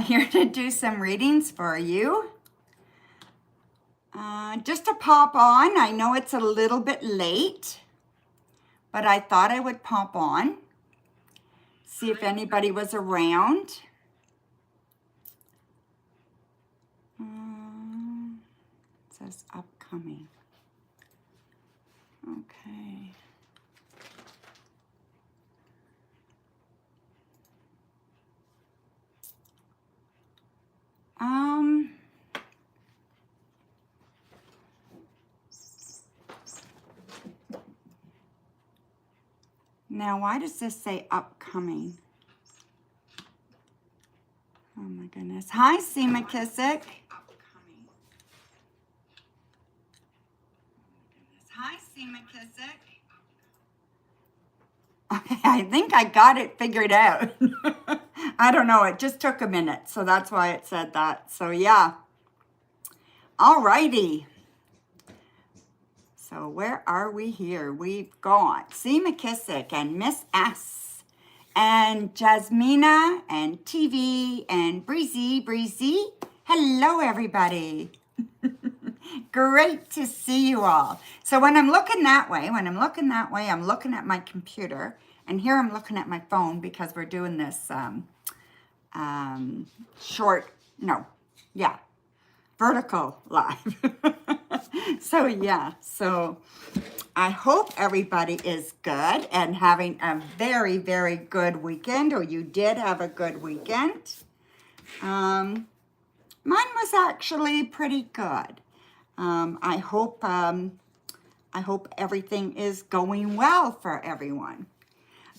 Here to do some readings for you. Just to pop on, I know it's a little bit late, but I thought I would pop on, see if anybody was around. It says upcoming. Okay. Now, why does this say upcoming? Oh my goodness. Hi, C. McKissick. Hi, C. McKissick. Okay, I think I got it figured out. I don't know. It just took a minute, so that's why it said that. So, yeah. All righty. So, where are we here? We've got C. McKissick and Miss S. And Jasmina and TV and Breezy. Hello, everybody. Great to see you all. So when I'm looking that way, I'm looking at my computer, and here I'm looking at my phone because we're doing this vertical live. So yeah, so I hope everybody is good and having a very, very good weekend, or you did have a good weekend. Mine was actually pretty good. I hope everything is going well for everyone.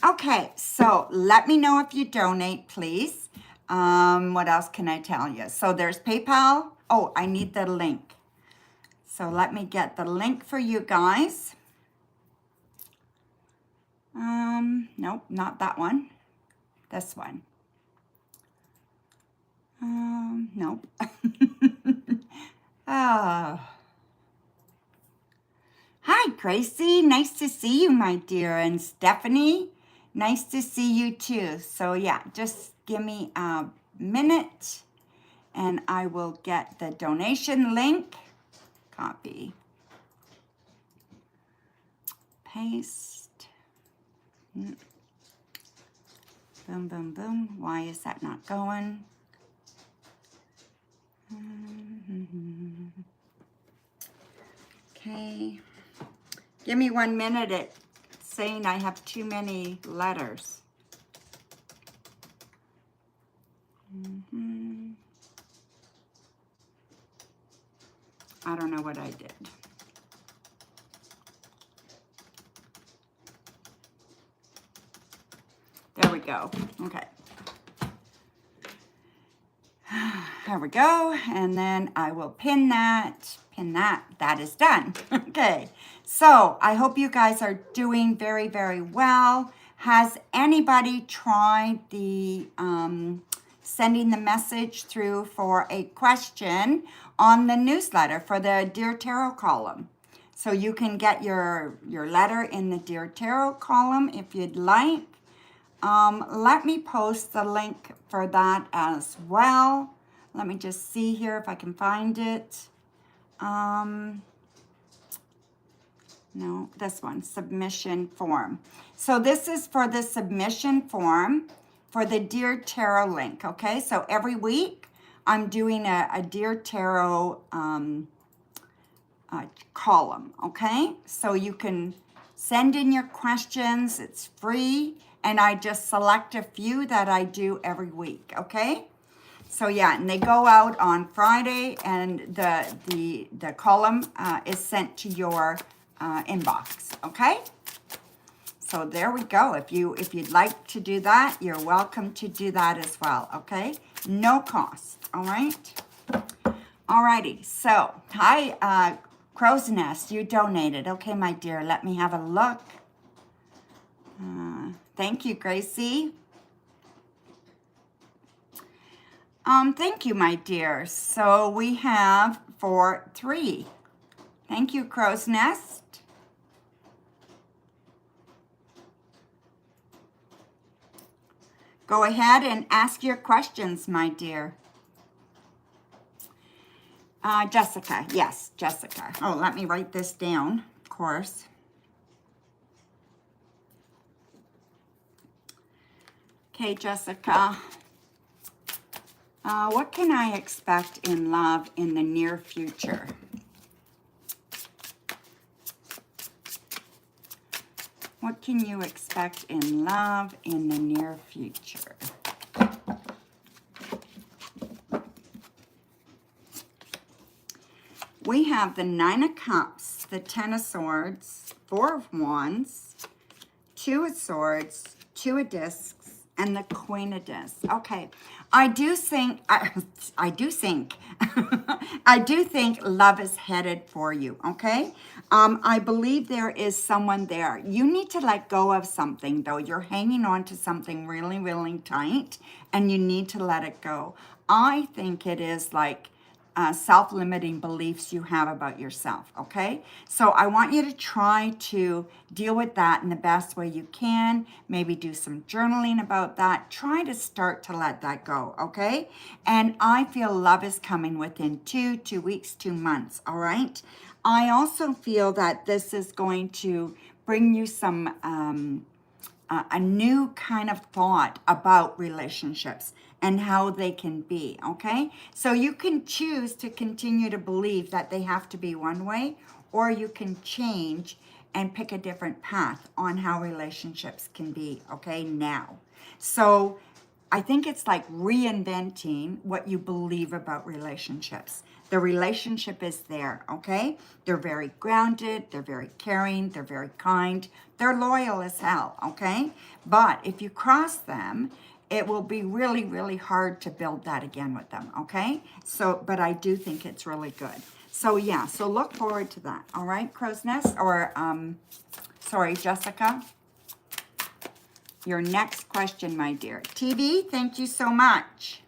Okay, so let me know if you donate, please. What else can I tell you? So there's PayPal. Oh, I need the link. So let me get the link for you guys. Nope, not that one. This one. Nope. Oh. Hi, Gracie. Nice to see you, my dear. And Stephanie, nice to see you too. So yeah, just give me a minute and I will get the donation link. Copy. Paste. Boom, boom, boom. Why is that not going? Okay. Give me 1 minute. It's saying I have too many letters. I don't know what I did. There we go. Okay. There we go. And then I will pin that. That is done. Okay. So I hope you guys are doing very, very well. Has anybody tried the sending the message through for a question on the newsletter for the Dear Tarot column? So you can get your letter in the Dear Tarot column if you'd like. Let me post the link for that as well. Let me just see here if I can find it. No, this one, submission form. So this is for the submission form for the Dear Tarot link, okay? So every week I'm doing a Dear Tarot column, okay? So you can send in your questions, it's free, and I just select a few that I do every week, okay? So yeah, and they go out on Friday, and the column is sent to your inbox, okay? So there we go. If you'd like to do that, you're welcome to do that as well, okay? No cost, all right? Alrighty, so hi, Crow's Nest, you donated. Okay, my dear, let me have a look. Thank you, Gracie. Thank you, my dear. So we have for 3. Thank you, Crow's Nest. Go ahead and ask your questions, my dear. Jessica, yes, Jessica. Oh, let me write this down, of course. Okay, Jessica. What can I expect in love in the near future? What can you expect in love in the near future? We have the Nine of Cups, the Ten of Swords, Four of Wands, Two of Swords, Two of Discs, and the Queen of Discs. Okay, I do think love is headed for you. Okay, I believe there is someone there. You need to let go of something though. You're hanging on to something really, really tight, and you need to let it go. I think it is like self-limiting beliefs you have about yourself, okay? So I want you to try to deal with that in the best way you can. Maybe do some journaling about that. Try to start to let that go, okay? And I feel love is coming within 2 weeks, 2 months, all right? I also feel that this is going to bring you some a new kind of thought about relationships and how they can be, okay? So you can choose to continue to believe that they have to be one way, or you can change and pick a different path on how relationships can be, okay, now. So I think it's like reinventing what you believe about relationships. The relationship is there, okay? They're very grounded, they're very caring, they're very kind, they're loyal as hell, okay? But if you cross them, it will be really, really hard to build that again with them, okay? So, but I do think it's really good. So yeah, so look forward to that, all right, Crow's Nest, or, sorry, Jessica? Your next question, my dear. TV, thank you so much.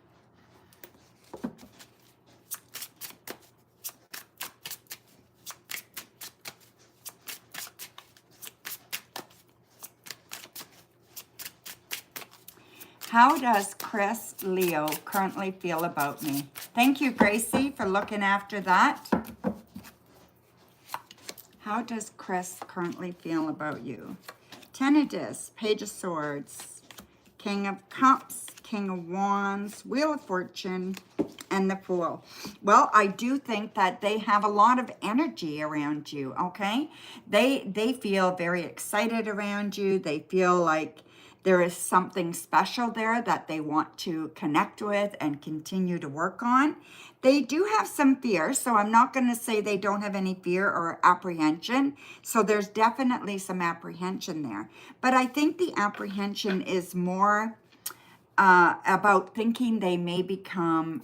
How does Chris Leo currently feel about me? Thank you, Gracie, for looking after that. How does Chris currently feel about you? Ten of Discs, Page of Swords, King of Cups, King of Wands, Wheel of Fortune, and the Fool. Well, I do think that they have a lot of energy around you, okay? They feel very excited around you. They feel like there is something special there that they want to connect with and continue to work on. They do have some fear, so I'm not going to say they don't have any fear or apprehension. So there's definitely some apprehension there. But I think the apprehension is more about thinking they may become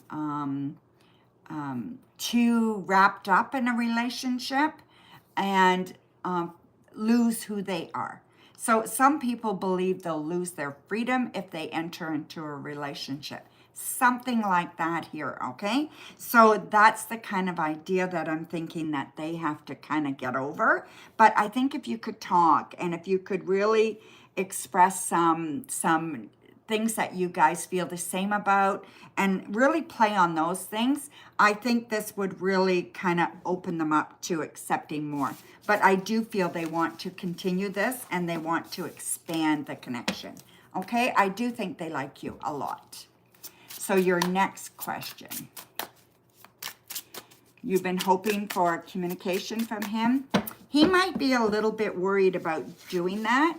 too wrapped up in a relationship and lose who they are. So some people believe they'll lose their freedom if they enter into a relationship. Something like that here, okay? So that's the kind of idea that I'm thinking that they have to kind of get over. But I think if you could talk and if you could really express some things that you guys feel the same about and really play on those things, I think this would really kind of open them up to accepting more. But I do feel they want to continue this and they want to expand the connection. Okay, I do think they like you a lot. So your next question. You've been hoping for communication from him. He might be a little bit worried about doing that.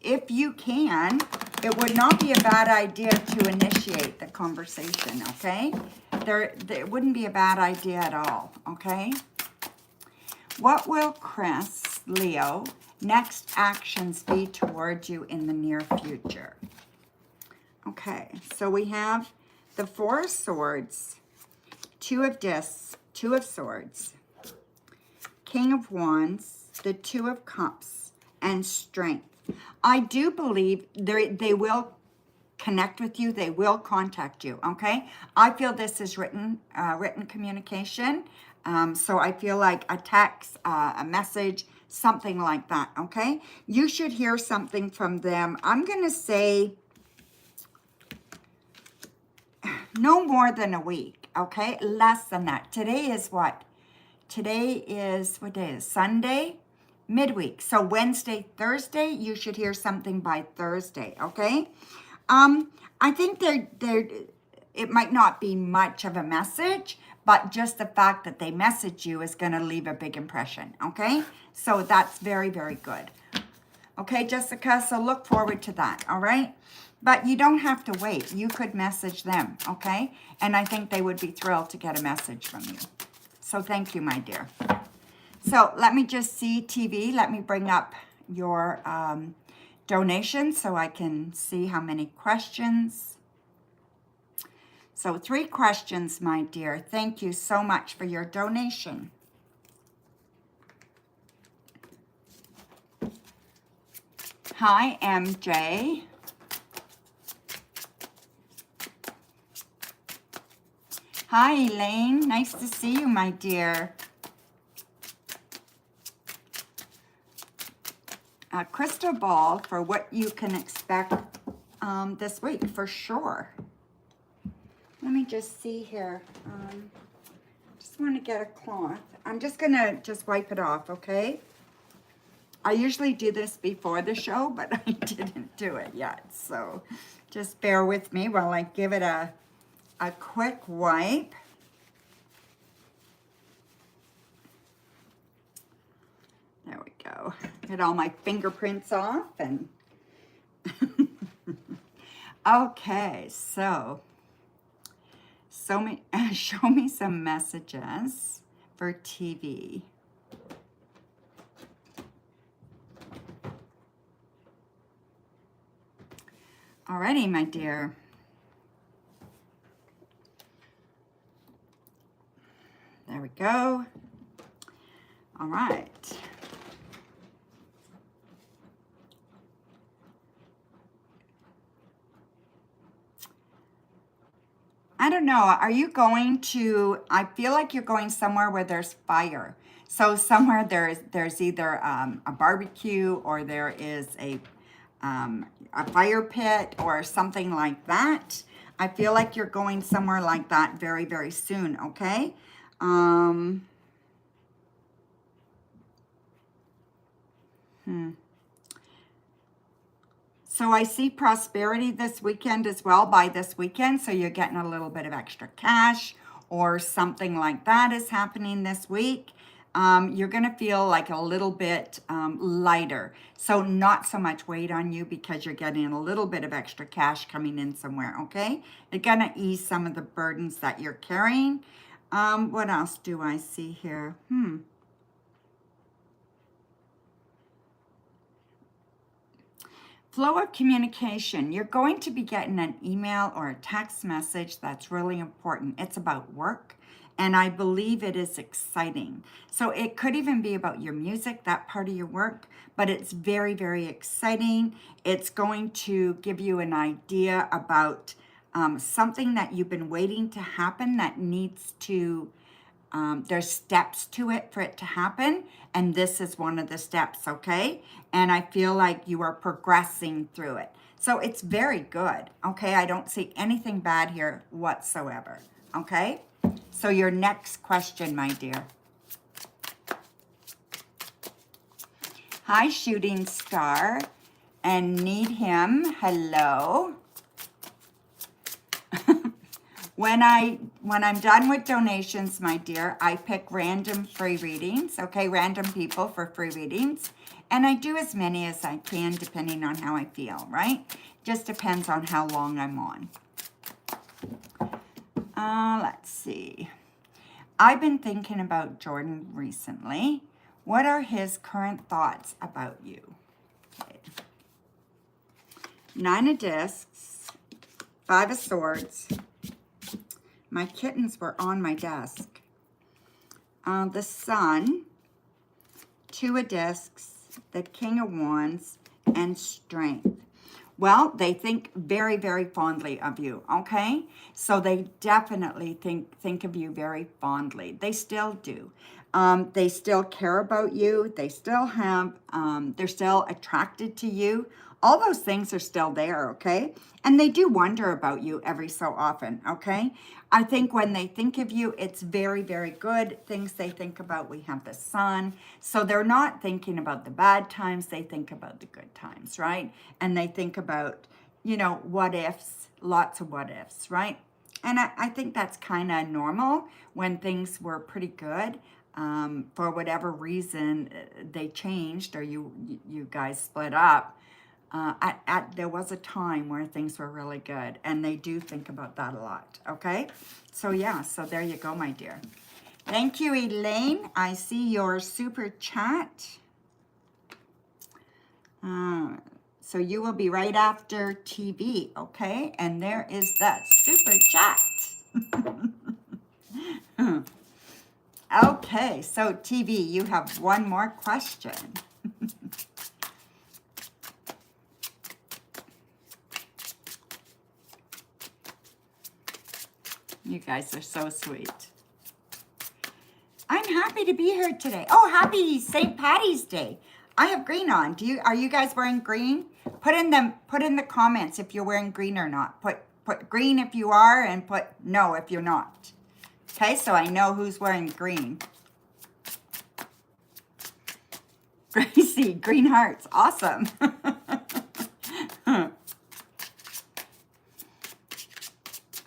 If you can, it would not be a bad idea to initiate the conversation, okay? It wouldn't be a bad idea at all, okay? What will Chris, Leo, next actions be towards you in the near future? Okay, so we have the Four of Swords, Two of Discs, Two of Swords, King of Wands, the Two of Cups, and Strength. I do believe they will connect with you. They will contact you, okay? I feel this is written communication. So I feel like a text, a message, something like that, okay? You should hear something from them. I'm going to say no more than a week, okay? Less than that. Today is what? Today is, what day is Sunday? Midweek. So Wednesday, Thursday, you should hear something by Thursday, okay? I think it might not be much of a message, but just the fact that they message you is going to leave a big impression, okay? So that's very, very good. Okay, Jessica, so look forward to that, all right? But you don't have to wait. You could message them, okay? And I think they would be thrilled to get a message from you. So thank you, my dear. So let me just see TV. Let me bring up your donation so I can see how many questions. So 3 questions, my dear. Thank you so much for your donation. Hi, MJ. Hi, Elaine. Nice to see you, my dear. A crystal ball for what you can expect this week, for sure. Let me just see here. Just want to get a cloth. I'm just going to just wipe it off, okay? I usually do this before the show, but I didn't do it yet. So just bear with me while I give it a quick wipe. There we go. Get all my fingerprints off and okay, so show me some messages for TV. Alrighty, my dear. There we go. All right. I don't know. Are you going to, I feel like you're going somewhere where there's fire. So somewhere there's either a barbecue or there is a fire pit or something like that. I feel like you're going somewhere like that very, very soon, okay? So I see prosperity this weekend as well, by this weekend. So you're getting a little bit of extra cash or something like that is happening this week. You're going to feel like a little bit lighter. So not so much weight on you because you're getting a little bit of extra cash coming in somewhere, okay? You're going to ease some of the burdens that you're carrying. What else do I see here? Flow of communication. You're going to be getting an email or a text message that's really important. It's about work, and I believe it is exciting. So it could even be about your music, that part of your work, but it's very, very exciting. It's going to give you an idea about something that you've been waiting to happen that needs to there's steps to it for it to happen, and this is one of the steps, okay? And I feel like you are progressing through it. So it's very good, okay? I don't see anything bad here whatsoever, okay? So your next question, my dear. Hi, Shooting Star, and Need Him, hello. When I'm done with donations, my dear, I pick random free readings, okay, random people for free readings, and I do as many as I can depending on how I feel, right? Just depends on how long I'm on. Let's see. I've been thinking about Jordan recently. What are his current thoughts about you? Okay. 9 of Discs, 5 of Swords. My kittens were on my desk. The Sun, 2 of Discs, the King of Wands, and Strength. Well, they think very, very fondly of you, okay? So they definitely think of you very fondly. They still do. They still care about you. They still have, they're still attracted to you all those things are still there, okay? And they do wonder about you every so often, okay? I think when they think of you, it's very, very good things they think about. We have the sun. So they're not thinking about the bad times. They think about the good times, right? And they think about, you know, what ifs, lots of what ifs, right? And I think that's kind of normal when things were pretty good. For whatever reason, they changed or you guys split up. There was a time where things were really good, and they do think about that a lot, okay? So yeah, so there you go, my dear. Thank you, Elaine. I see your super chat. So you will be right after TV, okay? And there is that super chat. Okay, so TV, you have one more question. You guys are so sweet. I'm happy to be here today. Oh, happy St. Patty's Day. I have green on. Are you guys wearing green? Put in the comments if you're wearing green or not. Put green if you are and put no if you're not. Okay, so I know who's wearing green. Gracie, green hearts. Awesome.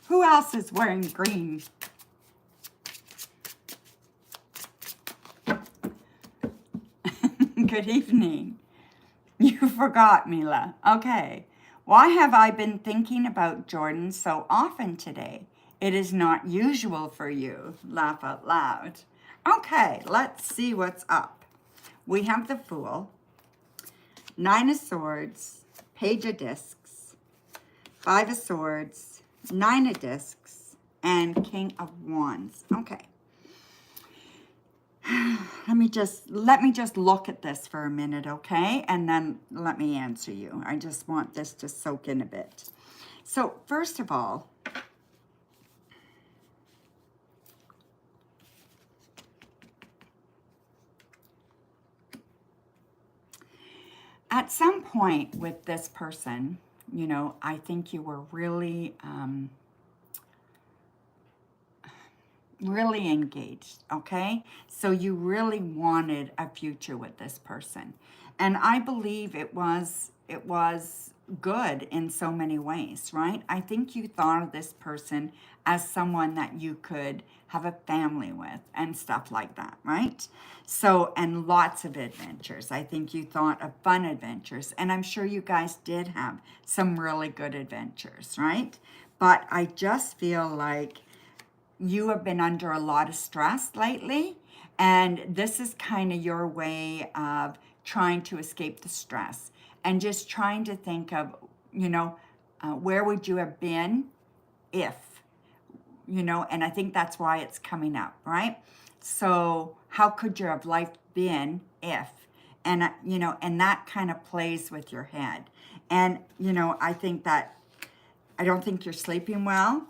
Who else is wearing green? Good evening. You forgot, Mila. Okay. Why have I been thinking about Jordan so often today? It is not usual for you. Laugh out loud. Okay, let's see what's up. We have the Fool, Nine of Swords, Page of Discs, Five of Swords, Nine of Discs, and King of Wands. Okay. Let me just look at this for a minute, okay? And then let me answer you. I just want this to soak in a bit. So first of all, at some point with this person, you know, I think you were really really engaged, okay? So you really wanted a future with this person. And I believe it was good in so many ways, right? I think you thought of this person as someone that you could have a family with and stuff like that, right? So, and lots of adventures. I think you thought of fun adventures, and I'm sure you guys did have some really good adventures, right? But I just feel like you have been under a lot of stress lately, and this is kind of your way of trying to escape the stress and just trying to think of, you know, where would you have been if, you know, and I think that's why it's coming up, right? So how could your life been if, and, you know, and that kind of plays with your head. And, you know, I don't think you're sleeping well.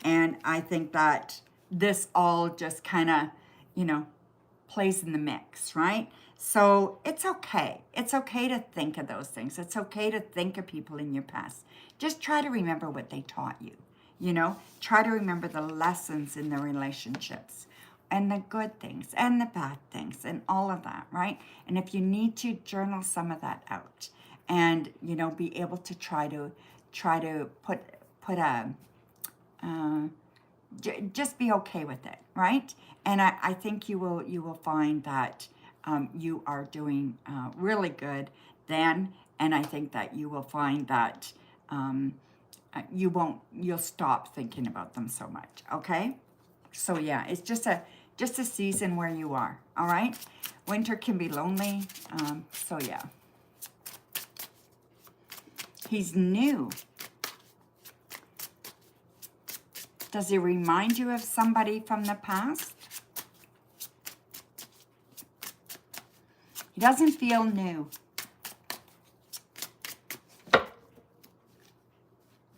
And I think that this all just kind of, you know, plays in the mix, right? So it's okay. It's okay to think of those things. It's okay to think of people in your past. Just try to remember what they taught you, you know? Try to remember the lessons in the relationships and the good things and the bad things and all of that, right? And if you need to, journal some of that out and, you know, be able to try to put a just be okay with it, right? And I think you will find that you are doing really good then, and I think that you will find that you'll stop thinking about them so much, okay? So yeah, it's just a season where you are, all right? Winter can be lonely, so yeah. He's new. Does he remind you of somebody from the past? He doesn't feel new.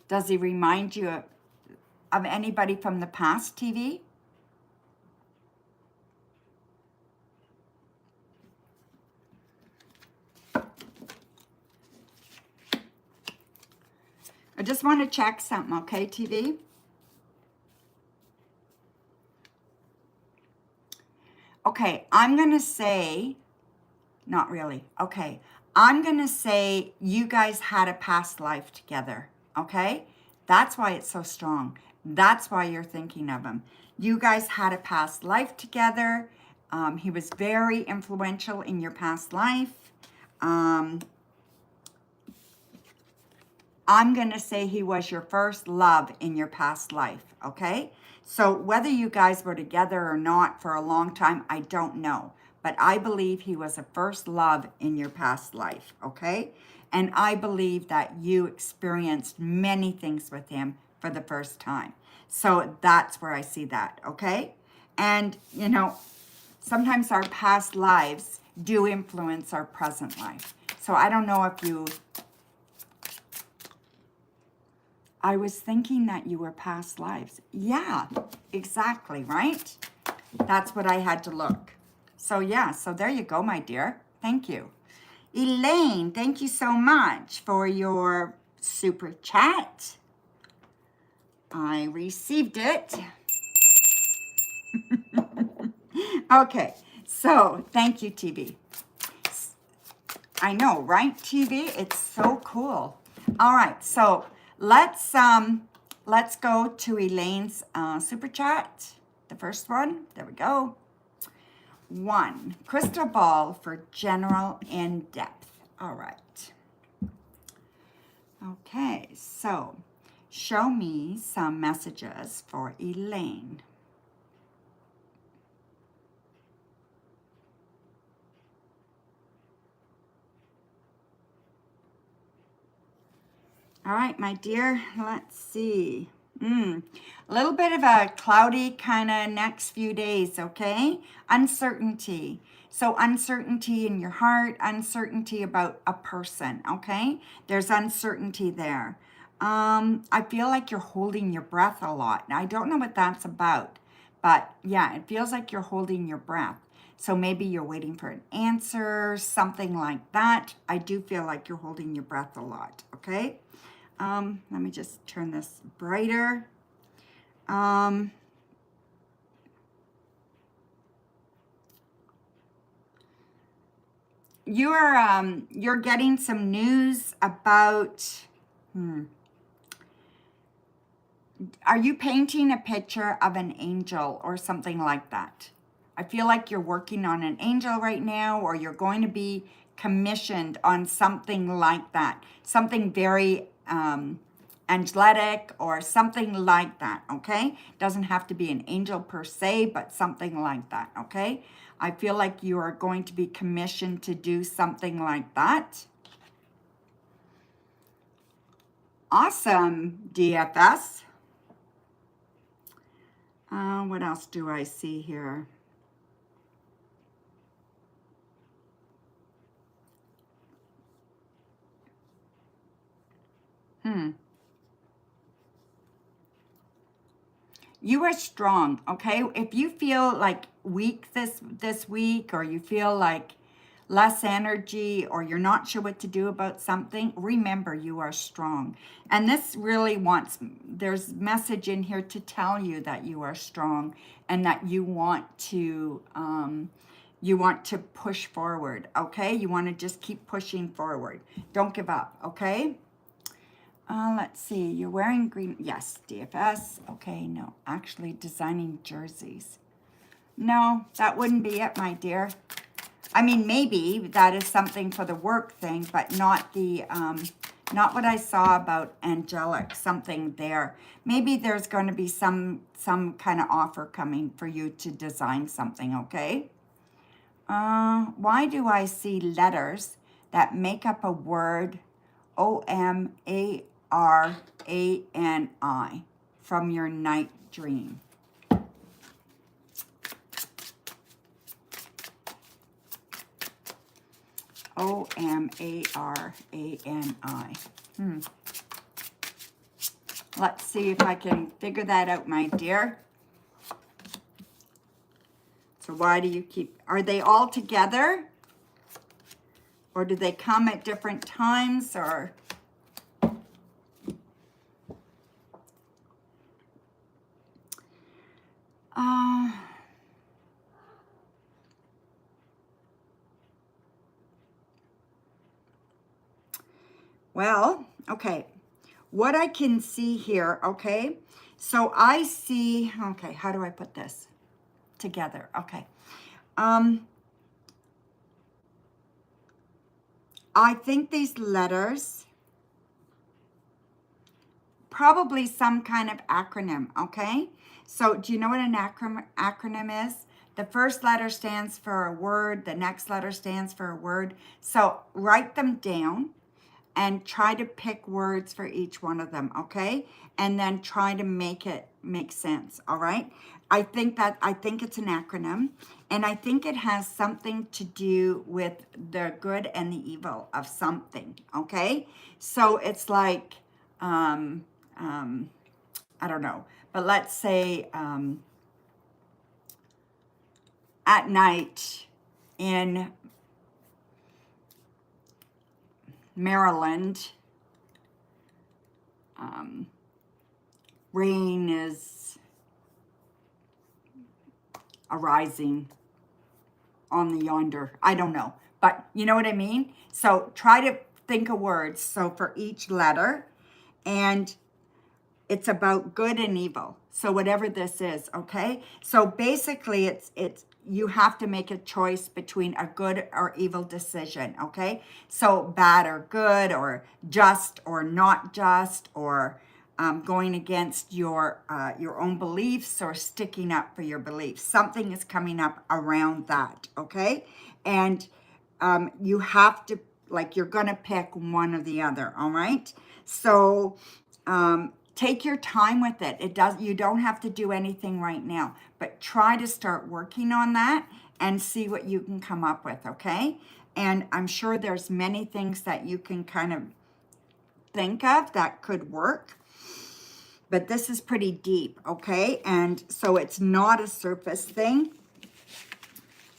Does he remind you of anybody from the past, TV? I just want to check something, okay, TV? Okay, I'm going to say, not really. Okay, I'm going to say you guys had a past life together, okay? That's why it's so strong. That's why you're thinking of him. You guys had a past life together. He was very influential in your past life. I'm going to say he was your first love in your past life, okay? So whether you guys were together or not for a long time, I don't know. But I believe he was a first love in your past life, okay? And I believe that you experienced many things with him for the first time. So that's where I see that, okay? And, you know, sometimes our past lives do influence our present life. So I don't know if you... I was thinking that you were past lives. Yeah, exactly, right? That's what I had to look. So yeah, so there you go, my dear. Thank you. Elaine, thank you so much for your super chat. I received it. Okay, so thank you, TV. I know, right, TV? It's so cool. All right, so let's go to Elaine's super chat. The first one. There we go. 1. Crystal ball for general in-depth. All right. Okay, so show me some messages for Elaine. All right, my dear, let's see. A little bit of a cloudy kind of next few days, okay? Uncertainty. So uncertainty in your heart, uncertainty about a person, okay? There's uncertainty there. I feel like you're holding your breath a lot. I don't know what that's about, but yeah, it feels like you're holding your breath. So maybe you're waiting for an answer, something like that. I do feel like you're holding your breath a lot, okay? Let me just turn this brighter. You're getting some news about, are you painting a picture of an angel or something like that? I feel like you're working on an angel right now, or you're going to be commissioned on something like that. Something very angelic or something like that, okay? Doesn't have to be an angel per se, but something like that, okay? I feel like you are going to be commissioned to do something like that. Awesome, DFS. What else do I see here? You are strong, okay? If you feel like weak this week, or you feel like less energy, or you're not sure what to do about something, remember you are strong. And this really there's message in here to tell you that you are strong and that you want to push forward, okay? You want to just keep pushing forward. Don't give up, okay? Let's see, you're wearing green. Yes, DFS. Okay, no, actually designing jerseys. No, that wouldn't be it, my dear. I mean, maybe that is something for the work thing, but not the, not what I saw about angelic, something there. Maybe there's going to be some kind of offer coming for you to design something, okay? Why do I see letters that make up a word OMARANI from your night dream? OMARANI. Let's see if I can figure that out, my dear. So why do you keep, are they all together? Or do they come at different times, or? Uh, well, okay. What I can see here, okay? So I see, okay, how do I put this together? Okay. I think these letters, probably some kind of acronym, okay? So do you know what an acronym is? The first letter stands for a word, the next letter stands for a word. So write them down and try to pick words for each one of them, okay? And then try to make it make sense, all right? I think it's an acronym, and I think it has something to do with the good and the evil of something, okay? So it's like, um, um, I don't know, but let's say at night in Maryland, rain is arising on the yonder. I don't know, but you know what I mean? So try to think of words. So for each letter, and it's about good and evil. So whatever this is, okay? So basically it's you have to make a choice between a good or evil decision, okay? So bad or good, or just or not just, or going against your own beliefs, or sticking up for your beliefs. Something is coming up around that, okay? And you have to, like, you're gonna pick one or the other, all right? So take your time with it. You don't have to do anything right now, but try to start working on that and see what you can come up with, okay? And I'm sure there's many things that you can kind of think of that could work, but this is pretty deep, okay? And so it's not a surface thing.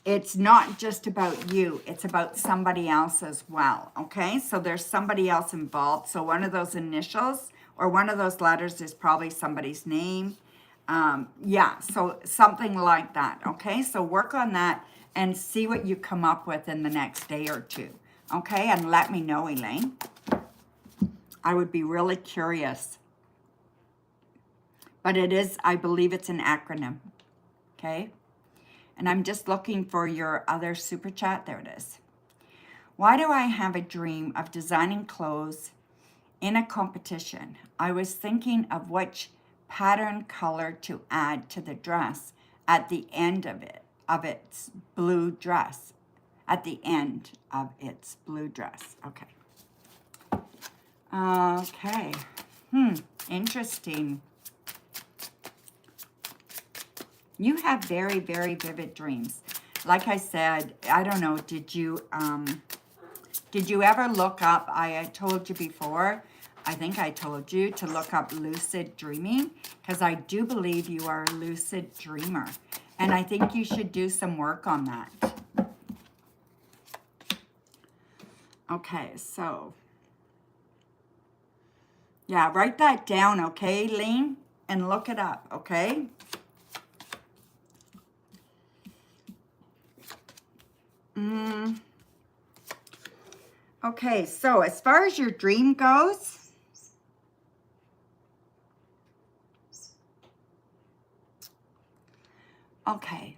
It's not just about you, it's about somebody else as well, okay? So there's somebody else involved. So one of those initials or one of those letters is probably somebody's name. Yeah, so something like that, okay? So work on that and see what you come up with in the next day or two, okay? And let me know, Elaine. I would be really curious. But it is, I believe it's an acronym, okay? And I'm just looking for your other super chat. There it is. Why do I have a dream of designing clothes in a competition? I was thinking of which pattern color to add to the dress at the end of its blue dress. At the end of its blue dress. Okay. Okay. Interesting. You have very, very vivid dreams. Like I said, I don't know, did you ever look up, I told you before, I think I told you to look up lucid dreaming, because I do believe you are a lucid dreamer. And I think you should do some work on that. Okay, so, yeah, write that down, okay, Lean? And look it up, okay? Okay, so as far as your dream goes, okay,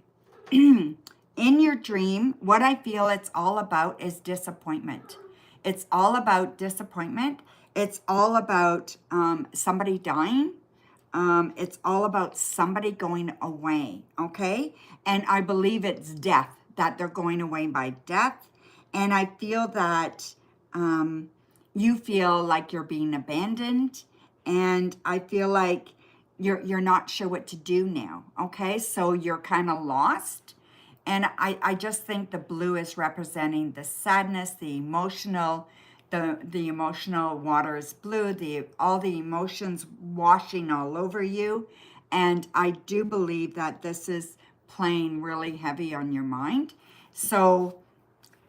in your dream, what I feel it's all about is disappointment. It's all about disappointment. It's all about somebody dying. It's all about somebody going away, okay? And I believe it's death, that they're going away by death. And I feel that you feel like you're being abandoned. And I feel like you're not sure what to do now, okay? So you're kind of lost. And I just think the blue is representing the sadness, the emotional, the emotional water is blue, all the emotions washing all over you. And I do believe that this is playing really heavy on your mind. So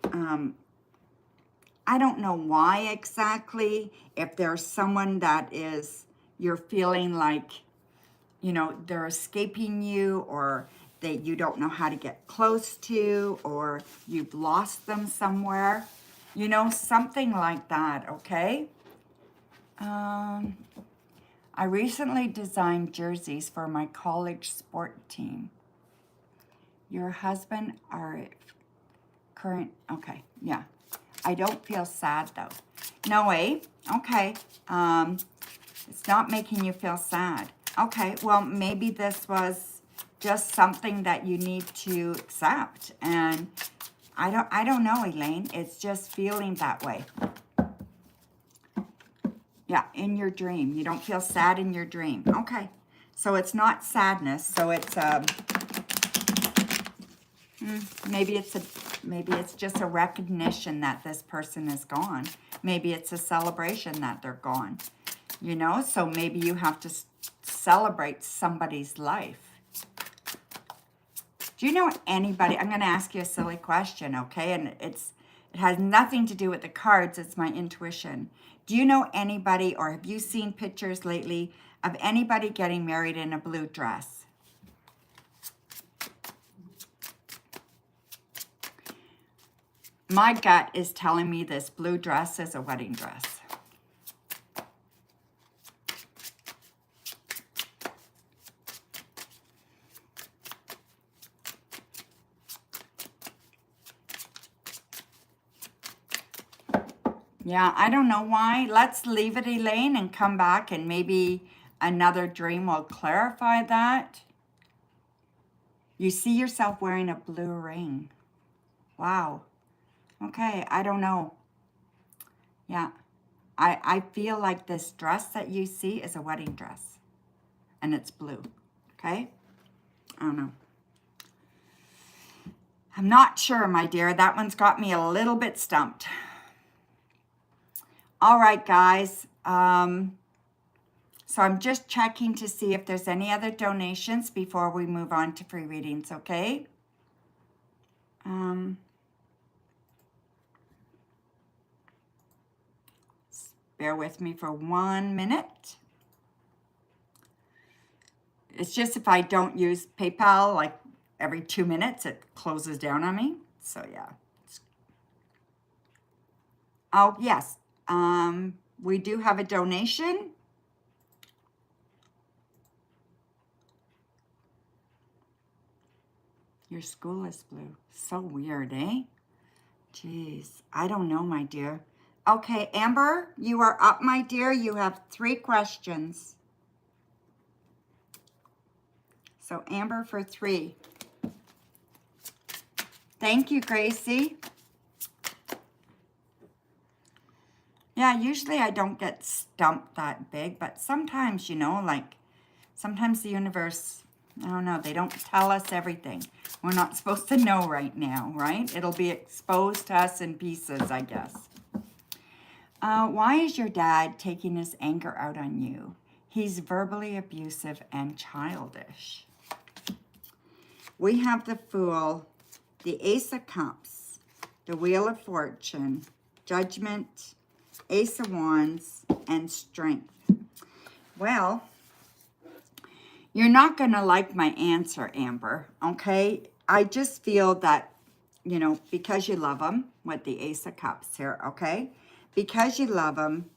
I don't know why exactly, if there's someone that is, you're feeling like you know, they're escaping you, or that you don't know how to get close to, or you've lost them somewhere. You know, something like that, okay? I recently designed jerseys for my college sport team. Your husband are current, okay, yeah. I don't feel sad though. No way, okay. It's not making you feel sad. Okay, well, maybe this was just something that you need to accept. And I don't know, Elaine. It's just feeling that way. Yeah, in your dream. You don't feel sad in your dream. Okay. So it's not sadness. So it's maybe it's just a recognition that this person is gone. Maybe it's a celebration that they're gone. You know, so maybe you have to celebrate somebody's life. Do you know anybody? I'm going to ask you a silly question, okay? And it has nothing to do with the cards. It's my intuition. Do you know anybody, or have you seen pictures lately of anybody getting married in a blue dress? My gut is telling me this blue dress is a wedding dress. Yeah, I don't know why. Let's leave it, Elaine, and come back, and maybe another dream will clarify that. You see yourself wearing a blue ring. Wow. Okay, I don't know. Yeah, I feel like this dress that you see is a wedding dress, and it's blue, okay? I don't know. I'm not sure, my dear. That one's got me a little bit stumped. All right, guys. So I'm just checking to see if there's any other donations before we move on to free readings, okay? Bear with me for 1 minute. It's just if I don't use PayPal, like every 2 minutes, it closes down on me. So yeah. Oh, yes. We do have a donation. Your school is blue. So weird, eh? Jeez, I don't know, my dear. Okay, Amber, you are up, my dear. You have 3 questions. So Amber for 3. Thank you, Gracie. Yeah, usually I don't get stumped that big, but sometimes, you know, like sometimes the universe, I don't know, they don't tell us everything. We're not supposed to know right now, right? It'll be exposed to us in pieces, I guess. Why is your dad taking his anger out on you? He's verbally abusive and childish. We have the Fool, the Ace of Cups, the Wheel of Fortune, Judgment, Ace of Wands, and Strength. Well, you're not going to like my answer, Amber, okay? I just feel that, you know, because you love him, with the Ace of Cups here, okay? Because you love him,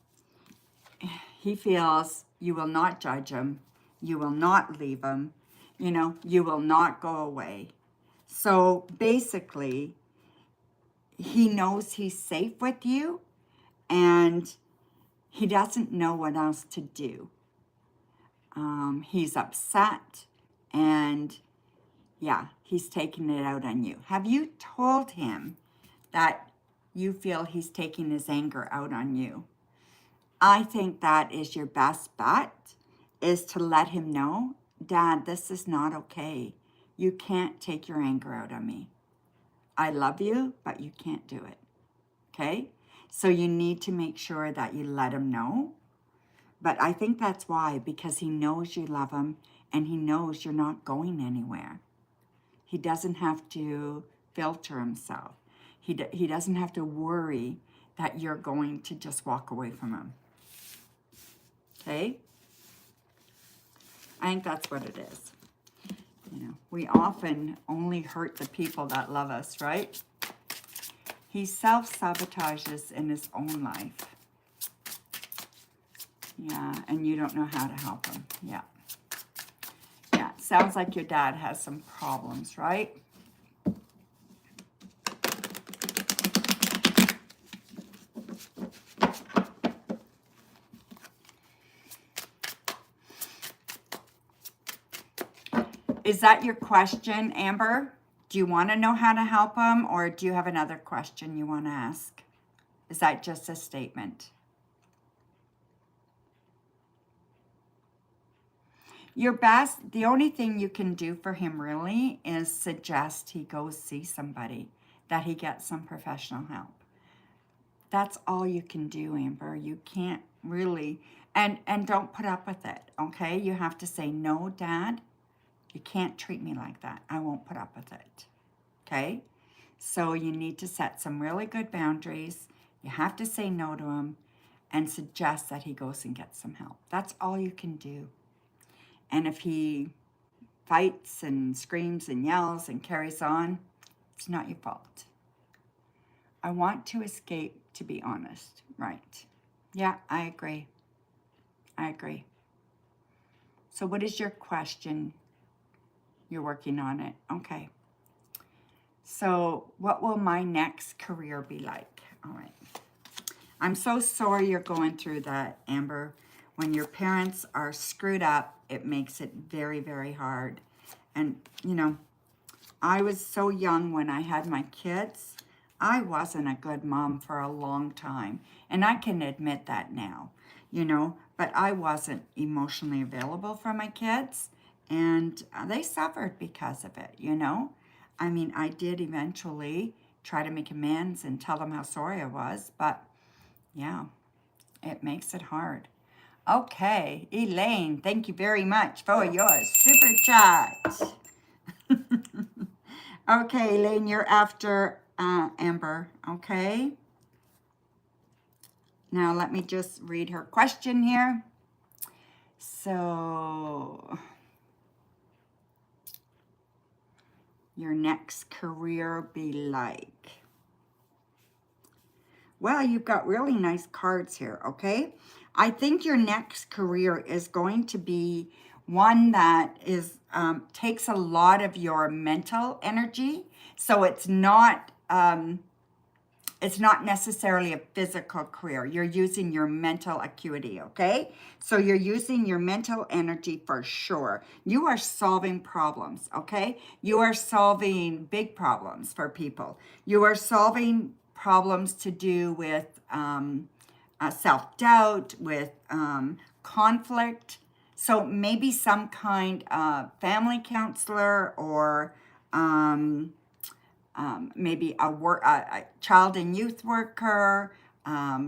he feels you will not judge him. You will not leave him. You know, you will not go away. So basically, he knows he's safe with you, and he doesn't know what else to do. He's upset, and yeah, he's taking it out on you. Have you told him that you feel he's taking his anger out on you? I think that is your best bet, is to let him know, Dad, this is not okay. You can't take your anger out on me. I love you, but you can't do it. Okay? So you need to make sure that you let him know. But I think that's why, because he knows you love him, and he knows you're not going anywhere. He doesn't have to filter himself. He doesn't have to worry that you're going to just walk away from him. Okay? I think that's what it is. You know, we often only hurt the people that love us, right? He self-sabotages in his own life. Yeah, and you don't know how to help him. Yeah. Yeah, sounds like your dad has some problems, right? Is that your question, Amber? Do you want to know how to help him, or do you have another question you want to ask? Is that just a statement? Your best, the only thing you can do for him really is suggest he goes see somebody, that he gets some professional help. That's all you can do, Amber. You can't really, and don't put up with it, okay? You have to say, no, Dad, you can't treat me like that. I won't put up with it, okay? So you need to set some really good boundaries. You have to say no to him and suggest that he goes and gets some help. That's all you can do. And if he fights and screams and yells and carries on, it's not your fault. I want to escape, to be honest. Right. Yeah, I agree. I agree. So what is your question? You're working on it. Okay. So what will my next career be like? All right. I'm so sorry you're going through that, Amber. When your parents are screwed up, it makes it very, very hard. And, you know, I was so young when I had my kids. I wasn't a good mom for a long time. And I can admit that now, you know, but I wasn't emotionally available for my kids. And they suffered because of it, you know. I mean, I did eventually try to make amends and tell them how sorry I was. But, yeah, it makes it hard. Okay, Elaine, thank you very much for your super chat. Okay, Elaine, you're after Amber, okay? Now let me just read her question here. So, your next career be like? Well, you've got really nice cards here, okay? I think your next career is going to be one that is takes a lot of your mental energy. So it's not necessarily a physical career. You're using your mental acuity, okay? So you're using your mental energy for sure. You are solving problems, okay? You are solving big problems for people. You are solving problems to do with self-doubt, with conflict. So maybe some kind of family counselor or maybe a child and youth worker,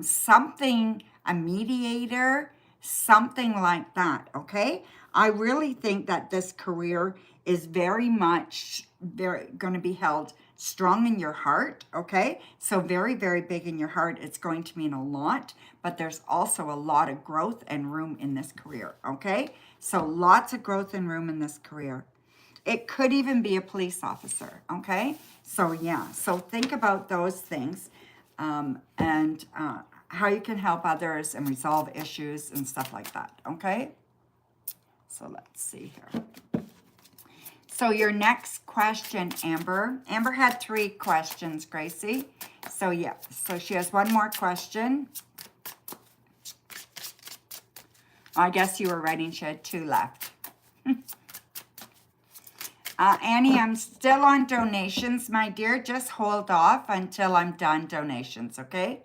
something, a mediator, something like that, okay? I really think that this career is very much going to be held strong in your heart, okay? So very, very big in your heart. It's going to mean a lot, but there's also a lot of growth and room in this career, okay? So lots of growth and room in this career. It could even be a police officer, okay? So yeah, so think about those things and how you can help others and resolve issues and stuff like that, okay? So let's see here. So your next question, Amber. Amber had 3 questions, Gracie. So yeah, so she has one more question. I guess you were writing she had 2 left. Annie, I'm still on donations, my dear. Just hold off until I'm done donations, okay?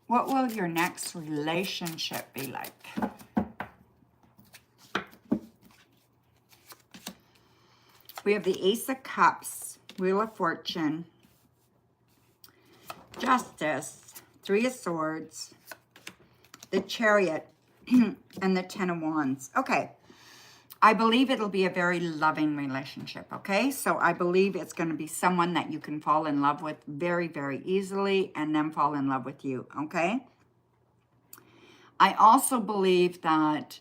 What will your next relationship be like? We have the Ace of Cups, Wheel of Fortune, Justice, 3 of Swords, the Chariot, and the 10 of Wands. Okay. I believe it'll be a very loving relationship, okay? So I believe it's going to be someone that you can fall in love with very, very easily and then fall in love with you, okay? I also believe that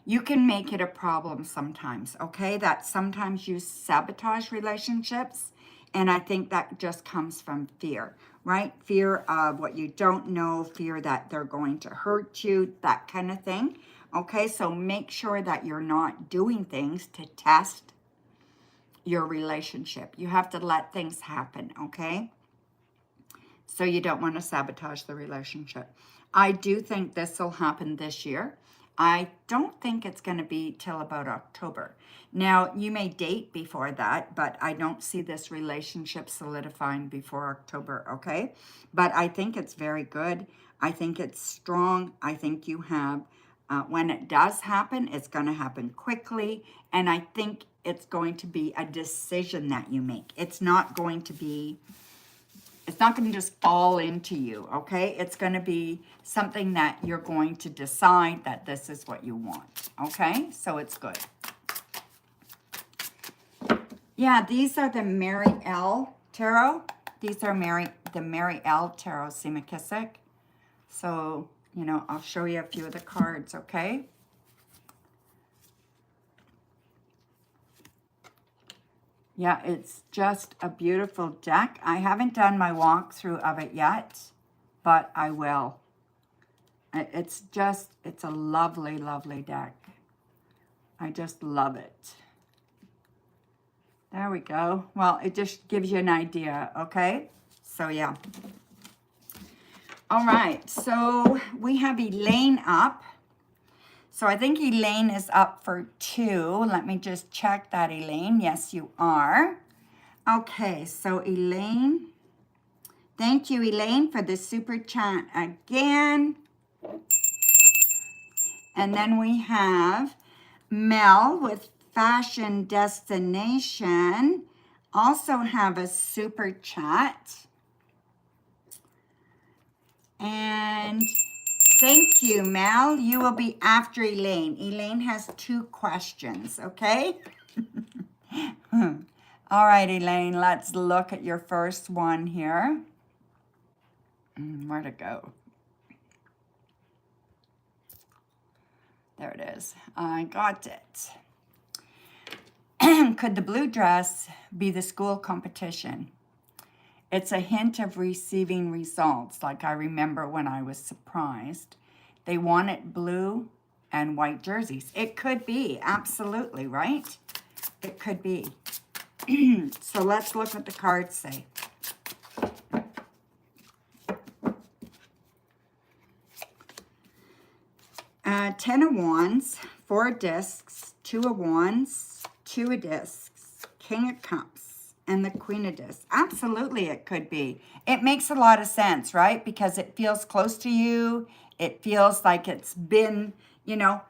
you can make it a problem sometimes, okay? That sometimes you sabotage relationships, and I think that just comes from fear, right? Fear of what you don't know, fear that they're going to hurt you, that kind of thing, okay? So make sure that you're not doing things to test your relationship. You have to let things happen, okay? So you don't want to sabotage the relationship. I do think this will happen this year. I don't think it's going to be till about October. Now, you may date before that, but I don't see this relationship solidifying before October, okay? But I think it's very good. I think it's strong. I think you have, when it does happen, it's going to happen quickly. And I think it's going to be a decision that you make. It's not going to just fall into you, okay? It's going to be something that you're going to decide that this is what you want, okay? So it's good. Yeah, these are the Mary L. Tarot. These are the Mary L. Tarot Simakisik. So, you know, I'll show you a few of the cards, okay? Yeah, it's just a beautiful deck. I haven't done my walkthrough of it yet, but I will. It's a lovely, lovely deck. I just love it. There we go. Well, it just gives you an idea, okay? So, yeah. All right, so we have Elaine up. So I think Elaine is up for 2. Let me just check that, Elaine. Yes, you are. Okay, so Elaine. Thank you, Elaine, for the super chat again. And then we have Mel with Fashion Destination. Also have a super chat. And thank you, Mel. You will be after Elaine. Elaine has 2 questions, okay? All right, Elaine, let's look at your first one here. Where'd it go? There it is. I got it. Could the blue dress be the school competition? It's a hint of receiving results, like I remember when I was surprised. They wanted blue and white jerseys. It could be, absolutely, right? It could be. So let's look what the cards say. Ten of Wands, 4 discs, 2 of Wands, 2 of discs, King of Cups, and the Queen of Discs. Absolutely, it could be. It makes a lot of sense, right? Because it feels close to you. It feels like it's been, you know,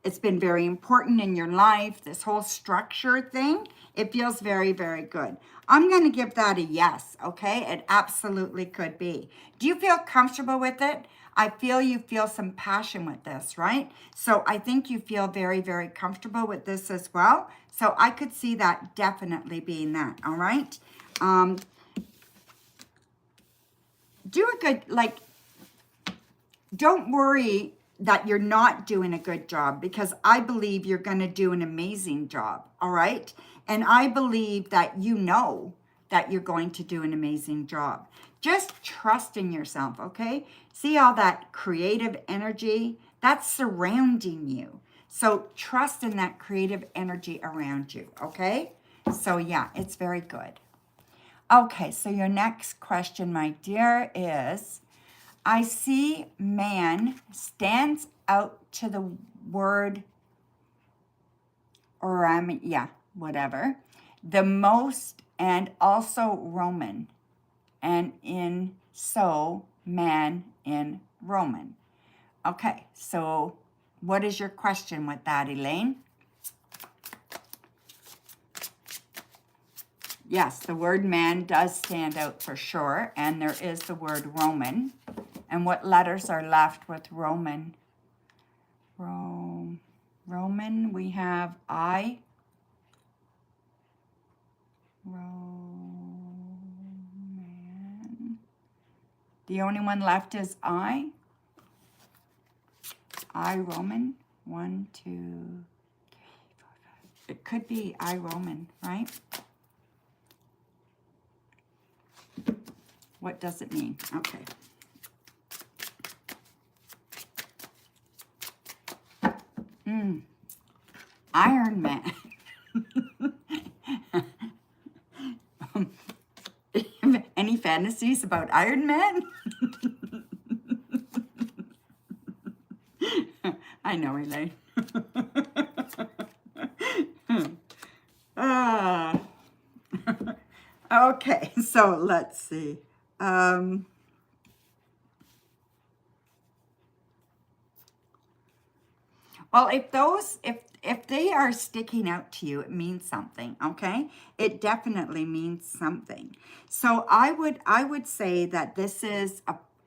it's been very important in your life. This whole structure thing, it feels very, very good. I'm going to give that a yes, okay? It absolutely could be. Do you feel comfortable with it? I feel you feel some passion with this, right? So I think you feel very, very comfortable with this as well. So I could see that definitely being that, all right? Do a good, like, don't worry that you're not doing a good job, because I believe you're going to do an amazing job, all right? And I believe that you know that you're going to do an amazing job. Just trust in yourself, okay? See all that creative energy that's surrounding you. So trust in that creative energy around you, okay? So yeah, it's very good. Okay, so your next question, my dear, is, I see man stands out to the word, or whatever, the most, and also Roman, and in so man in Roman. Okay, so what is your question with that, Elaine? Yes, the word man does stand out for sure, and there is the word Roman. And what letters are left with Roman? Roman, we have I. Roman. The only one left is I. I, Roman. 1, 2, 3, 4, 5. It could be I, Roman, right? What does it mean? Okay. Iron Man. Any fantasies about Iron Man? I know, Elaine. Ah. Okay, so let's see. Well, if they are sticking out to you, it means something, okay? It definitely means something. So I would say that this is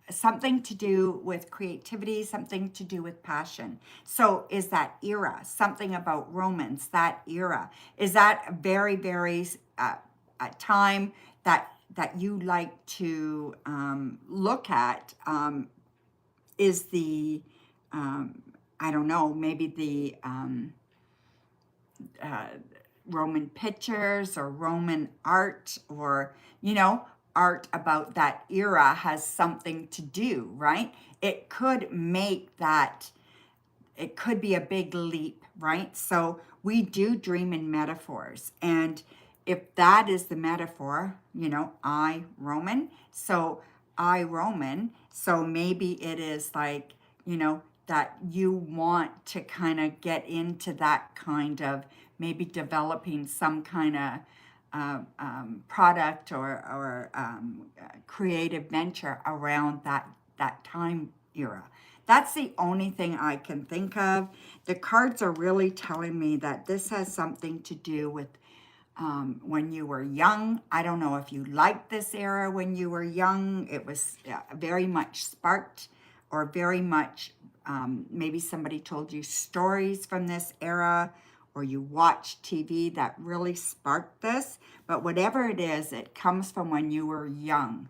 something to do with creativity, something to do with passion. So is that era, something about Romans, that era? Is that a very, very a time that you like to look at? Is the I don't know, maybe the Roman pictures or Roman art, or, you know, art about that era has something to do, right? It could make that, it could be a big leap, right? So we do dream in metaphors. And if that is the metaphor, you know, I, Roman, so I, Roman, so maybe it is like, you know, that you want to kind of get into that kind of maybe developing some kind of product or creative venture around that time era. That's the only thing I can think of. The cards are really telling me that this has something to do with when you were young. I don't know if you liked this era when you were young. It was very much sparked, or very much, maybe somebody told you stories from this era, or you watched TV that really sparked this. But whatever it is, it comes from when you were young.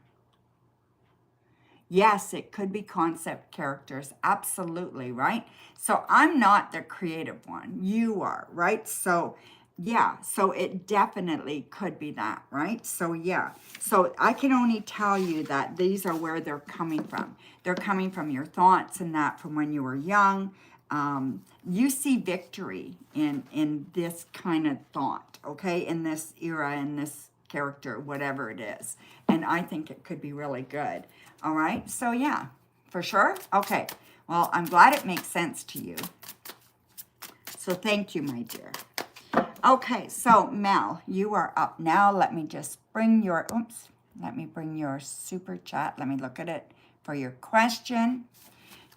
Yes, it could be concept characters. Absolutely, right? So I'm not the creative one. You are, right? So yeah, so it definitely could be that, right? So yeah, so I can only tell you that these are where they're coming from. They're coming from your thoughts and that from when you were young. You see victory in this kind of thought, okay? In this era, in this character, whatever it is. And I think it could be really good. All right, so yeah, for sure. Okay, well, I'm glad it makes sense to you. So thank you, my dear. Okay, so Mel, you are up now. Let me just bring your, let me bring your super chat. Let me look at it for your question.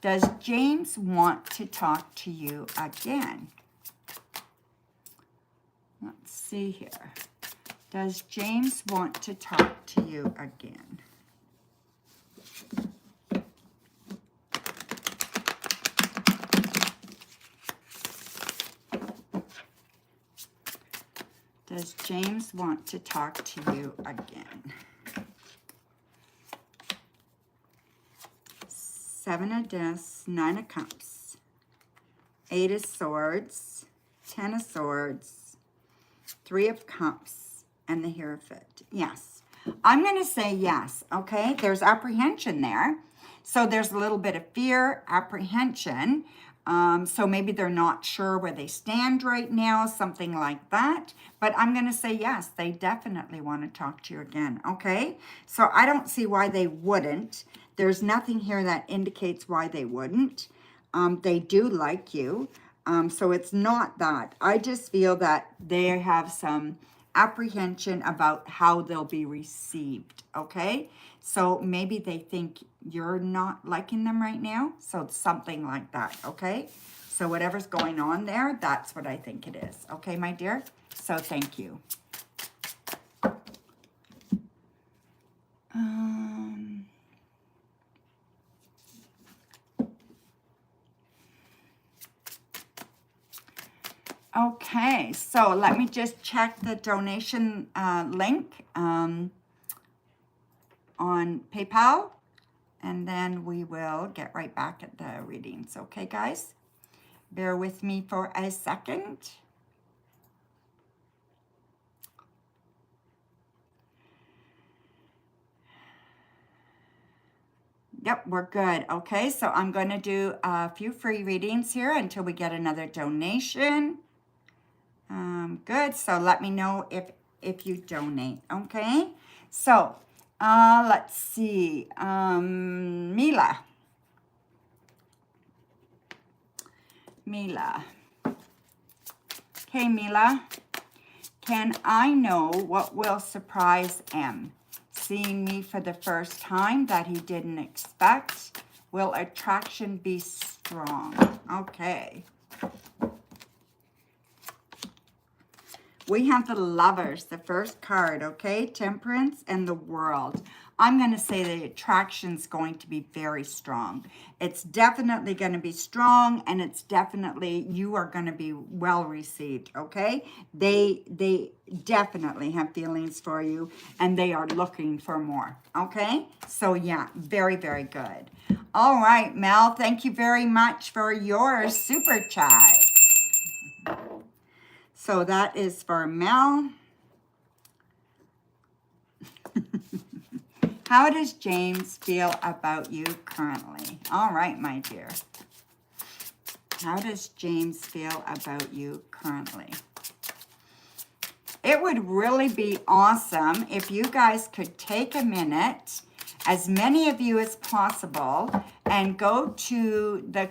Does James want to talk to you again? Let's see here. Does James want to talk to you again? Does James want to talk to you again? 7 of Discs, 9 of Cups, 8 of Swords, 10 of Swords, 3 of Cups, and the Hierophant. Yes. I'm going to say yes, okay? There's apprehension there. So there's a little bit of fear, apprehension. So maybe they're not sure where they stand right now, something like that. But I'm going to say yes, they definitely want to talk to you again, okay? So I don't see why they wouldn't. There's nothing here that indicates why they wouldn't. They do like you. So it's not that. I just feel that they have some apprehension about how they'll be received, okay? So maybe they think you're not liking them right now. So it's something like that, okay? So whatever's going on there, that's what I think it is. Okay, my dear? So thank you. Okay, so let me just check the donation link on PayPal, and then we will get right back at the readings. Okay, guys? Bear with me for a second. Yep, we're good. Okay, so I'm going to do a few free readings here until we get another donation. Good. So let me know if you donate. Okay. So let's see. Mila. Okay, Mila. Can I know what will surprise M? Seeing me for the first time that he didn't expect. Will attraction be strong? Okay. We have the Lovers, the first card, okay? Temperance and the World. I'm going to say the attraction's going to be very strong. It's definitely going to be strong, and it's definitely, you are going to be well received, okay? They definitely have feelings for you, and they are looking for more, okay? So yeah, very, very good. All right, Mel, thank you very much for your super chat. So that is for Mel. How does James feel about you currently? All right, my dear. How does James feel about you currently? It would really be awesome if you guys could take a minute, as many of you as possible, and go to the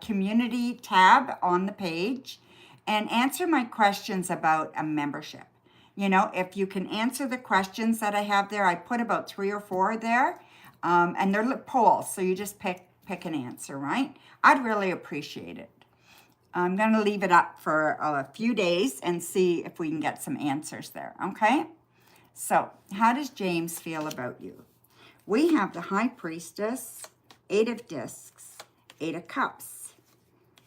community tab on the page and answer my questions about a membership. You know, if you can answer the questions that I have there, I put about 3 or 4 there, and they're polls, so you just pick an answer, right? I'd really appreciate it. I'm going to leave it up for a few days and see if we can get some answers there, okay? So, how does James feel about you? We have the High Priestess, 8 of Discs, 8 of Cups,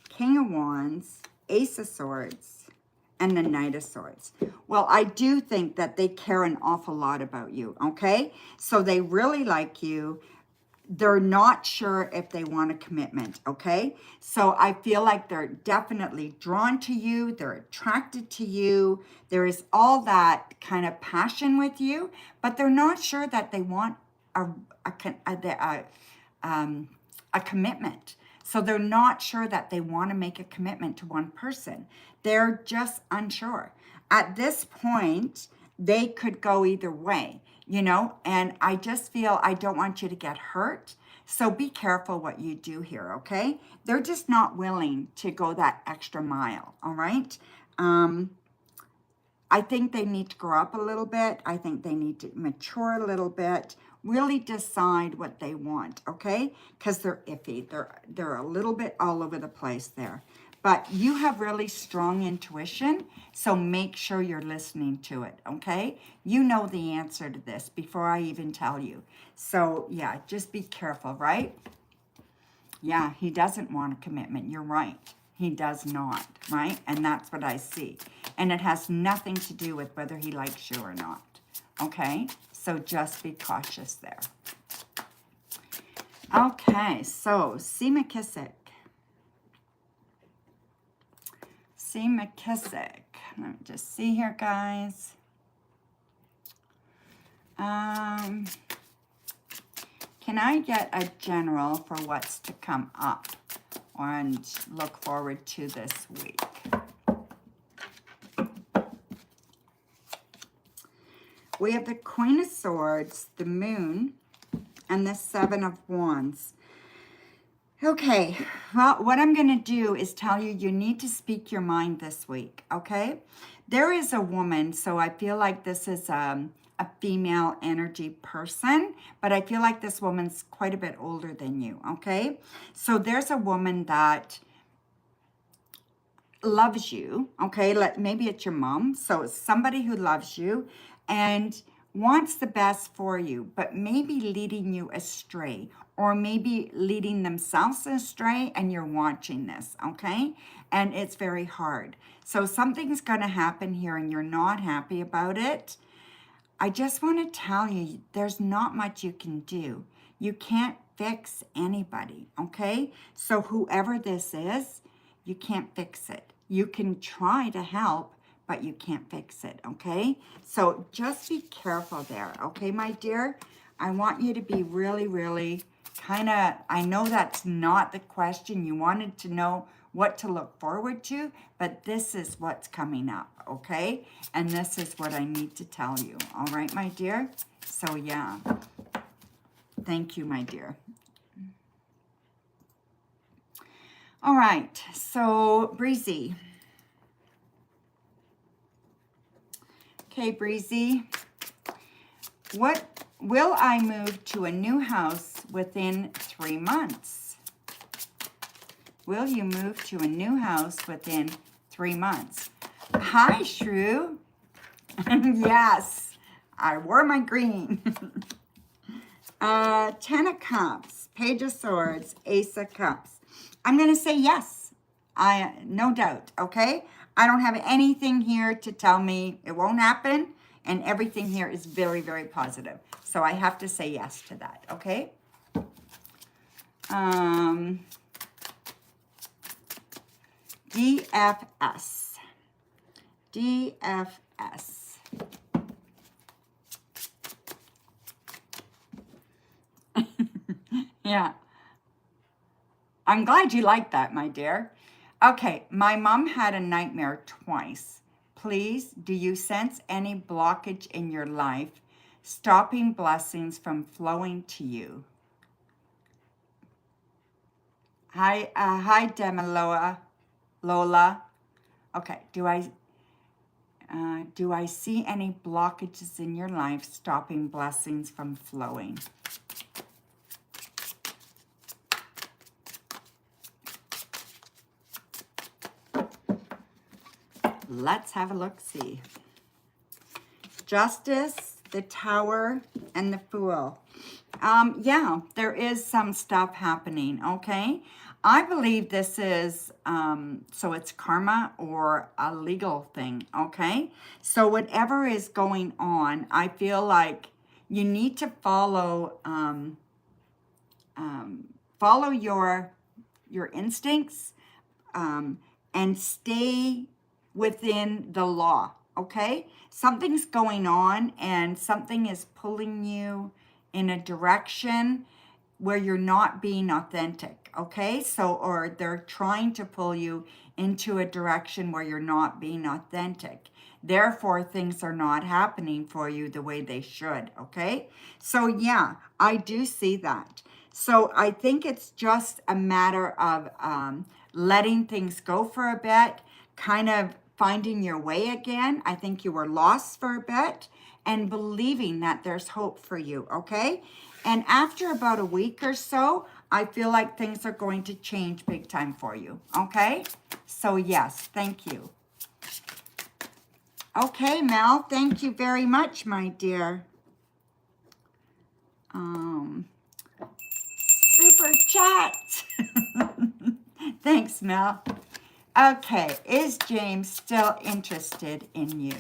King of Wands, Ace of Swords, and the Knight of Swords. Well, I do think that they care an awful lot about you, okay? So they really like you. They're not sure if they want a commitment, okay? So I feel like they're definitely drawn to you. They're attracted to you. There is all that kind of passion with you, but they're not sure that they want a commitment. So they're not sure that they want to make a commitment to one person. They're just unsure. At this point, they could go either way, you know, and I just feel I don't want you to get hurt. So be careful what you do here, okay? They're just not willing to go that extra mile, all right? I think they need to grow up a little bit. I think they need to mature a little bit. Really decide what they want, okay? Because they're iffy. They're a little bit all over the place there. But you have really strong intuition, so make sure you're listening to it, okay? You know the answer to this before I even tell you. So, yeah, just be careful, right? Yeah, he doesn't want a commitment. You're right. He does not, right? And that's what I see. And it has nothing to do with whether he likes you or not, okay? So just be cautious there. Okay, so C. McKissick. C. McKissick. Let me just see here, guys. Can I get a general for what's to come up and look forward to this week? We have the Queen of Swords, the Moon, and the Seven of Wands. Okay, well, what I'm going to do is tell you, you need to speak your mind this week, okay? There is a woman, so I feel like this is a female energy person, but I feel like this woman's quite a bit older than you, okay? So there's a woman that loves you, okay? Maybe it's your mom, so it's somebody who loves you and wants the best for you, but maybe leading you astray, or maybe leading themselves astray, and you're watching this, okay? and it's very hard. So something's going to happen here and you're not happy about it. I just want to tell you, there's not much you can do. You can't fix anybody, okay? So whoever this is, you can't fix it. You can try to help, but you can't fix it, okay? So just be careful there, okay, my dear? I want you to be really, really kind of, I know that's not the question. You wanted to know what to look forward to, but this is what's coming up, okay? And this is what I need to tell you, all right, my dear? So, yeah. Thank you, my dear. All right, so Breezy. Okay, Breezy. What will I move to a new house within 3 months? Will you move to a new house within 3 months? Hi, Shrew. Yes, I wore my green. 10 of Cups, Page of Swords, Ace of Cups. I'm going to say yes. No doubt, okay? I don't have anything here to tell me it won't happen, and everything here is very, very positive. So I have to say yes to that, okay? DFS. DFS. Yeah. I'm glad you like that, my dear. Okay, my mom had a nightmare twice. Please, do you sense any blockage in your life stopping blessings from flowing to you? Hi, Lola. Okay, do I see any blockages in your life stopping blessings from flowing? Let's have a look-see. Justice, the Tower, and the Fool. Yeah, there is some stuff happening, okay? I believe this is, so it's karma or a legal thing, okay? So whatever is going on, I feel like you need to follow your instincts and stay within the law, okay? Something's going on and something is pulling you in a direction where you're not being authentic, okay? So, or they're trying to pull you into a direction where you're not being authentic. Therefore, things are not happening for you the way they should, okay? So, yeah, I do see that. So, I think it's just a matter of letting things go for a bit, kind of finding your way again. I think you were lost for a bit and believing that there's hope for you, okay? And after about a week or so, I feel like things are going to change big time for you, okay? So yes, thank you. Okay, Mel, thank you very much, my dear. Super chat. Thanks, Mel. Okay, is James still interested in you?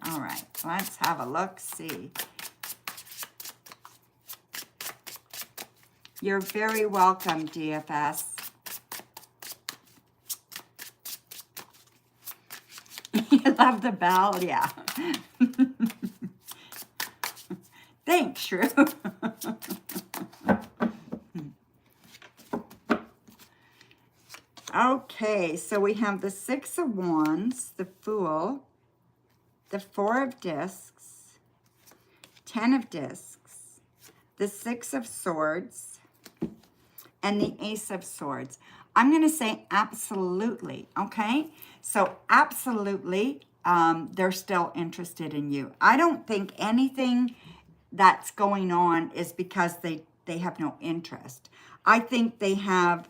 All right, let's have a look, see. You're very welcome, DFS. You love the bell, yeah. Thanks, Shrew. Okay, so we have the Six of Wands, the Fool, the Four of Discs, 10 of Discs, the Six of Swords, and the Ace of Swords. I'm going to say absolutely, okay? So absolutely, they're still interested in you. I don't think anything that's going on is because they have no interest. I think they have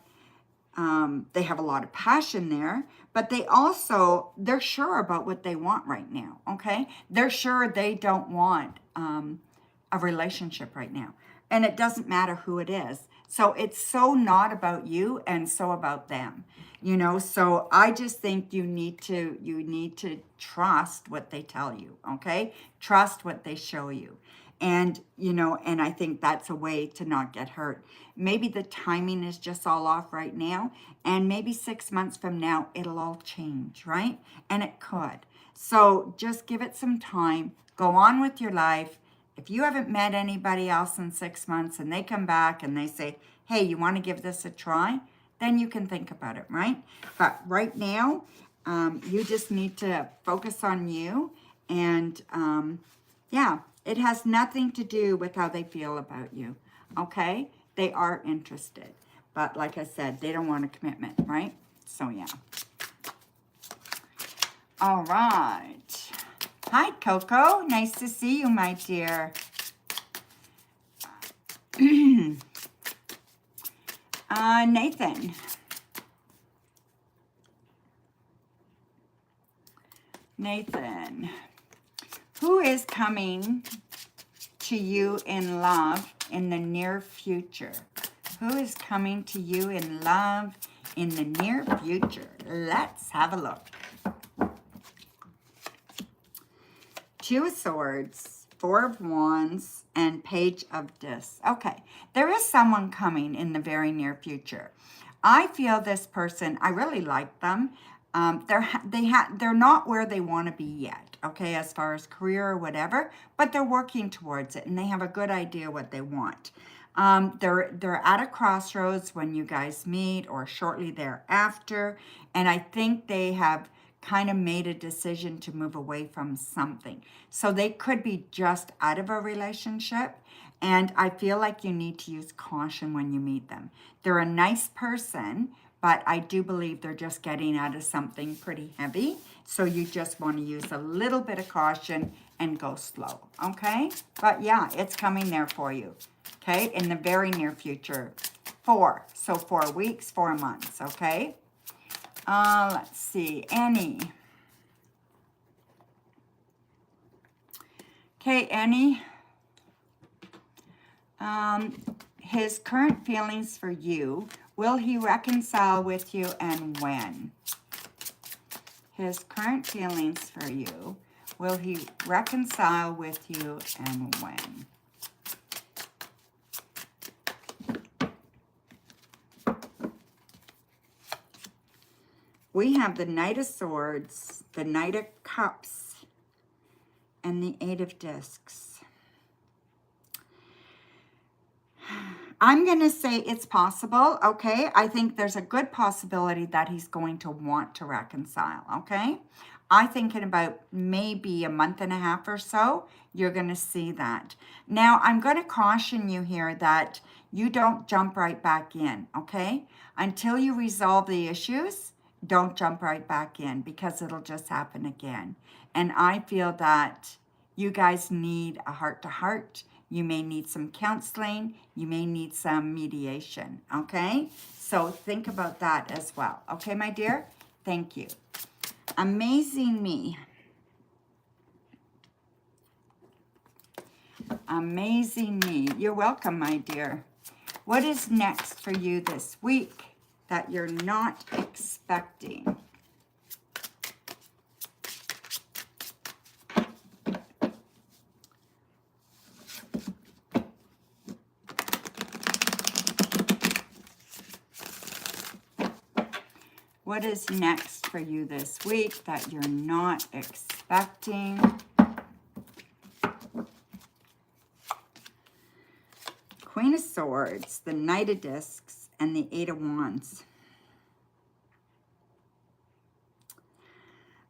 a lot of passion there, but they're sure about what they want right now, okay? They're sure they don't want a relationship right now. And it doesn't matter who it is. So it's so not about you and so about them. You know, so I just think you need to trust what they tell you, okay? Trust what they show you. And, you know, and I think that's a way to not get hurt. Maybe the timing is just all off right now, and maybe 6 months from now, it'll all change, right? And it could. So just give it some time, go on with your life. If you haven't met anybody else in 6 months and they come back and they say, hey, you want to give this a try? Then you can think about it, right? But right now, you just need to focus on you. And yeah, it has nothing to do with how they feel about you, okay? They are interested. But like I said, they don't want a commitment, right? So yeah. All right. Hi, Coco. Nice to see you, my dear. Nathan. Nathan. Who is coming to you in love in the near future? Who is coming to you in love in the near future? Let's have a look. Two of Swords, Four of Wands, and Page of Discs. Okay, there is someone coming in the very near future. I feel this person, I really like them. They're not where they want to be yet, okay, as far as career or whatever, but they're working towards it, and they have a good idea what they want. They're at a crossroads when you guys meet or shortly thereafter, and I think they have kind of made a decision to move away from something. So they could be just out of a relationship, and I feel like you need to use caution when you meet them. They're a nice person, but I do believe they're just getting out of something pretty heavy. So you just want to use a little bit of caution and go slow, okay? But yeah, it's coming there for you, okay? In the very near future. 4 weeks, 4 months, okay? Let's see, Annie. Okay, Annie. His current feelings for you, will he reconcile with you and when? His current feelings for you, will he reconcile with you and when? We have the Knight of Swords, the Knight of Cups, and the Eight of Discs. I'm going to say it's possible, okay? I think there's a good possibility that he's going to want to reconcile, okay? I think in about maybe a month and a half or so, you're going to see that. Now, I'm going to caution you here that you don't jump right back in, okay? Until you resolve the issues, don't jump right back in because it'll just happen again. And I feel that you guys need a heart-to-heart. You may need some counseling. You may need some mediation, okay? So think about that as well. Okay, my dear? Thank you. Amazing Me. Amazing Me. You're welcome, my dear. What is next for you this week that you're not expecting? What is next for you this week that you're not expecting? Queen of Swords, the Knight of Discs, and the Eight of Wands.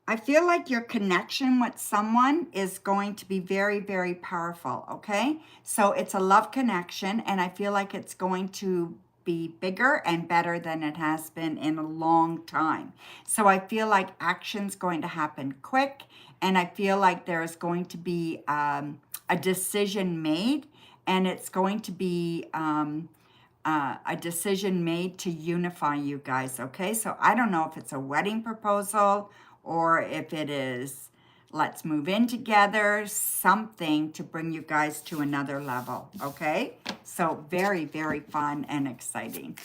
I feel like your connection with someone is going to be very, very powerful, okay? So it's a love connection, and I feel like it's going to be bigger and better than it has been in a long time. So I feel like action's going to happen quick, and I feel like there's going to be a decision made, and it's going to be a decision made to unify you guys, okay? So I don't know if it's a wedding proposal or if it is Let's move in together, something to bring you guys to another level, okay? So very, very fun and exciting.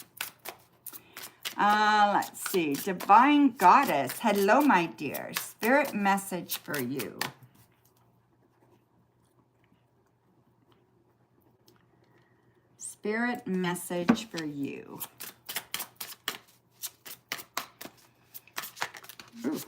Let's see, Divine Goddess. Hello, my dear. Spirit message for you. Spirit message for you. Ooh.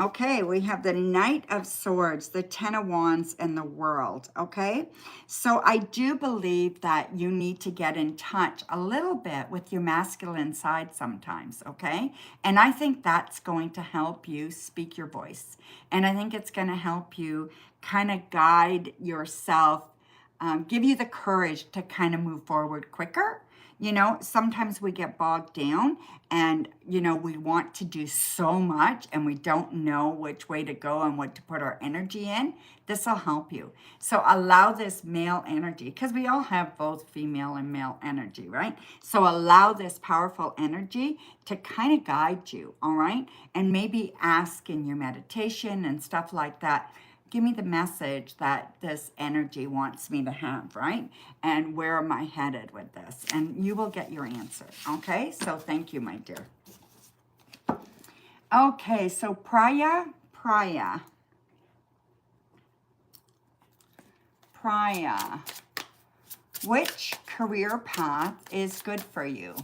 Okay, we have the Knight of Swords, the Ten of Wands, and the World, okay? So I do believe that you need to get in touch a little bit with your masculine side sometimes, okay? And I think that's going to help you speak your voice. And I think it's going to help you kind of guide yourself, give you the courage to kind of move forward quicker. You know, sometimes we get bogged down and, you know, we want to do so much and we don't know which way to go and what to put our energy in. This will help you. So allow this male energy, because we all have both female and male energy, right? So allow this powerful energy to kind of guide you, all right? And maybe ask in your meditation and stuff like that, give me the message that this energy wants me to have, right? And where am I headed with this? And you will get your answer, okay? So thank you, my dear. Okay, so Priya. Which career path is good for you?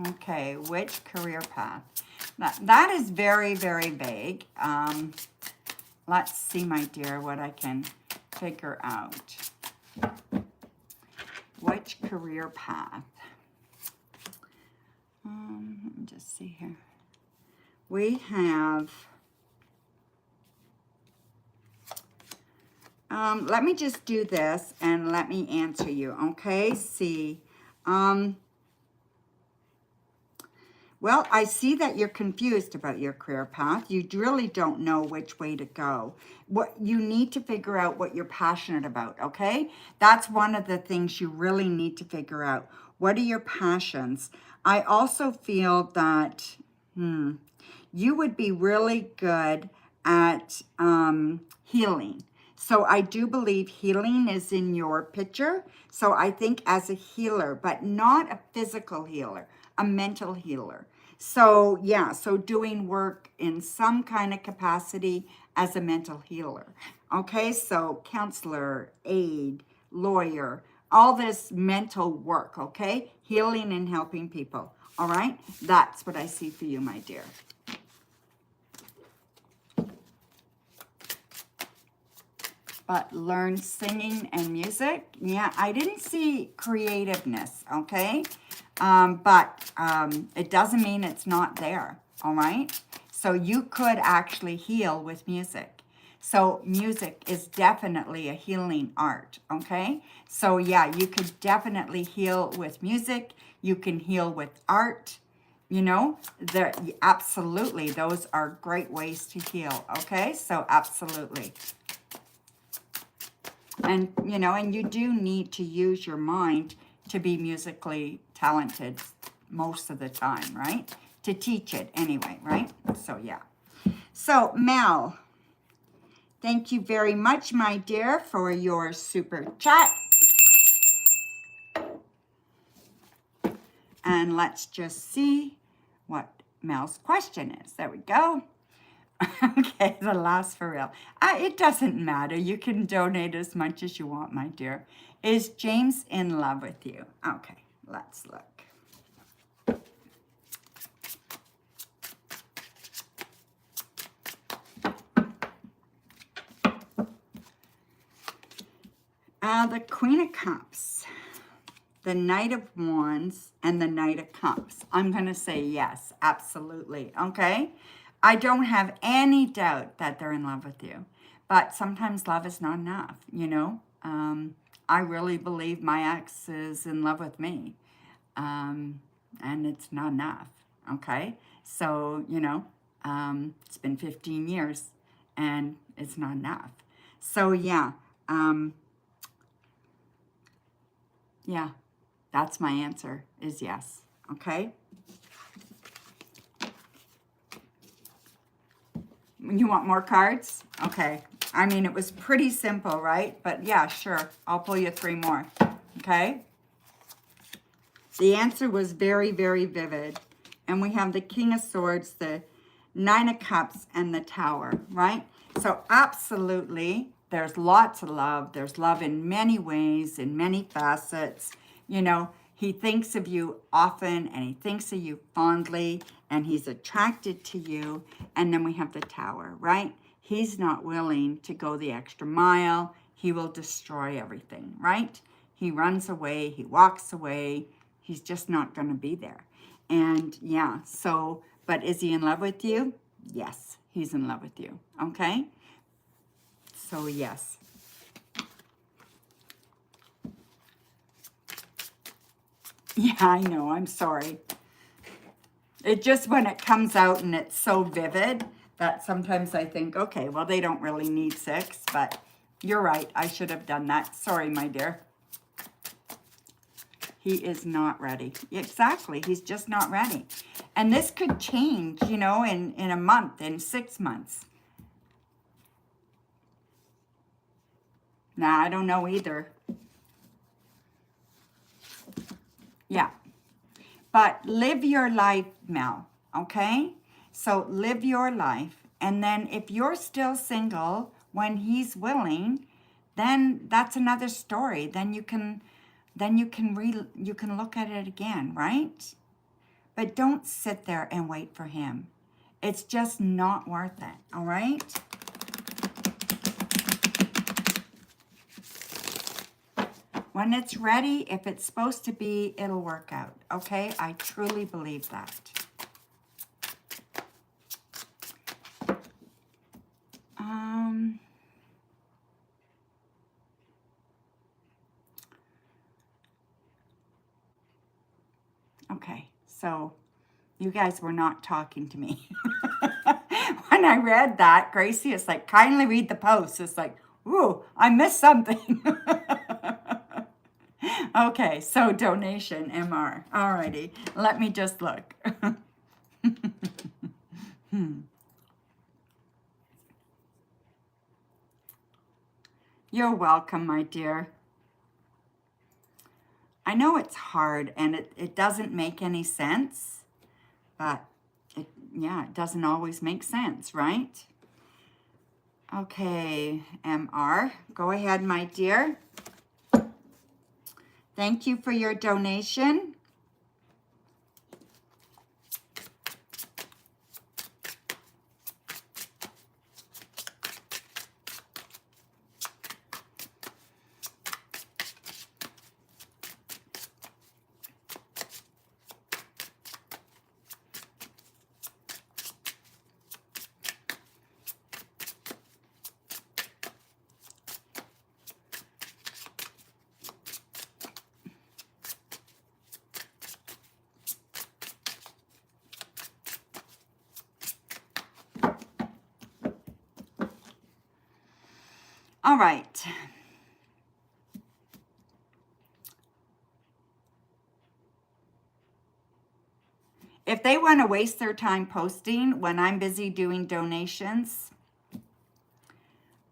Okay, which career path? That is very, very vague. Let's see, my dear, what I can figure out. Which career path? Let me just see here. We have, let me just do this and let me answer you, okay? See, well, I see that you're confused about your career path. You really don't know which way to go. What you need to figure out what you're passionate about, okay? That's one of the things you really need to figure out. What are your passions? I also feel that you would be really good at healing. So I do believe healing is in your picture. So I think as a healer, but not a physical healer, a mental healer. So yeah, so doing work in some kind of capacity as a mental healer. Okay, so counselor, aide, lawyer, all this mental work, okay? Healing and helping people, all right? That's what I see for you, my dear. But learn singing and music. Yeah, I didn't see creativeness, okay? But it doesn't mean it's not there, all right? So you could actually heal with music. So music is definitely a healing art, okay? So yeah, you could definitely heal with music. You can heal with art. You know, absolutely, those are great ways to heal, okay? So absolutely. And, you know, and you do need to use your mind to be musically talented most of the time, right? To teach it anyway, right? So, yeah. So, Mel, thank you very much, my dear, for your super chat. And let's just see what Mel's question is. There we go. Okay, the last for real. It doesn't matter. You can donate as much as you want, my dear. Is James in love with you? Okay, let's look. The Queen of Cups, the Knight of Wands, and the Knight of Cups. I'm going to say yes, absolutely, okay? I don't have any doubt that they're in love with you, but sometimes love is not enough, you know? I really believe my ex is in love with me, and it's not enough, okay? So, you know, it's been 15 years, and it's not enough. So, yeah, Yeah, that's my answer, is yes. Okay? You want more cards? Okay. I mean, it was pretty simple, right? But yeah, sure. I'll pull you 3 more. Okay? The answer was very, very vivid. And we have the King of Swords, the 9 of Cups, and the Tower, right? So absolutely, there's lots of love. There's love in many ways, in many facets. You know, he thinks of you often, and he thinks of you fondly, and he's attracted to you. And then we have the Tower, right? He's not willing to go the extra mile. He will destroy everything, right? He runs away. He walks away. He's just not going to be there. And yeah, so, but is he in love with you? Yes, he's in love with you. Okay? So yes. Yeah, I know. I'm sorry. It just, when it comes out and it's so vivid, that sometimes I think, okay, well, they don't really need 6, but you're right. I should have done that. Sorry, my dear. He is not ready. Exactly. He's just not ready. And this could change, you know, in a month, in 6 months. Nah, I don't know either. Yeah. But live your life, Mel, okay? So live your life. And then if you're still single when he's willing, then that's another story. Then you can look at it again, right? But don't sit there and wait for him. It's just not worth it, all right? When it's ready, if it's supposed to be, it'll work out, okay? I truly believe that. Okay, so you guys were not talking to me. When I read that, Gracie is like, kindly read the post. It's like, ooh, I missed something. Okay, so donation, MR. Alrighty, let me just look. You're welcome, my dear. I know it's hard and it doesn't make any sense, but it doesn't always make sense, right? Okay, MR, go ahead, my dear. Thank you for your donation. All right. If they want to waste their time posting when I'm busy doing donations,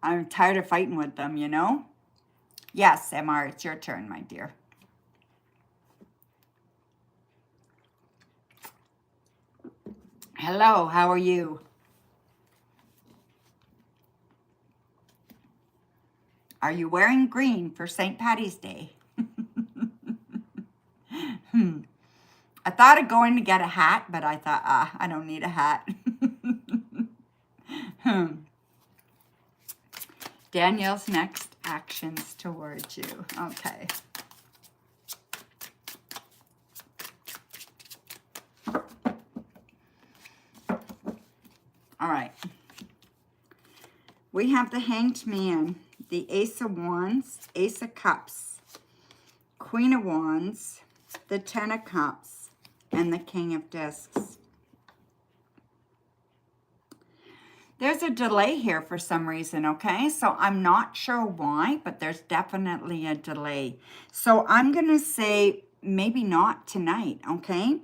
I'm tired of fighting with them, you know? Yes, MR, it's your turn, my dear. Hello, how are you? Are you wearing green for St. Patty's Day? I thought of going to get a hat, but I thought, I don't need a hat. Danielle's next actions towards you. Okay. All right. We have the Hanged Man, the Ace of Wands, Ace of Cups, Queen of Wands, the Ten of Cups, and the King of Discs. There's a delay here for some reason, okay? So I'm not sure why, but there's definitely a delay. So I'm going to say maybe not tonight, okay?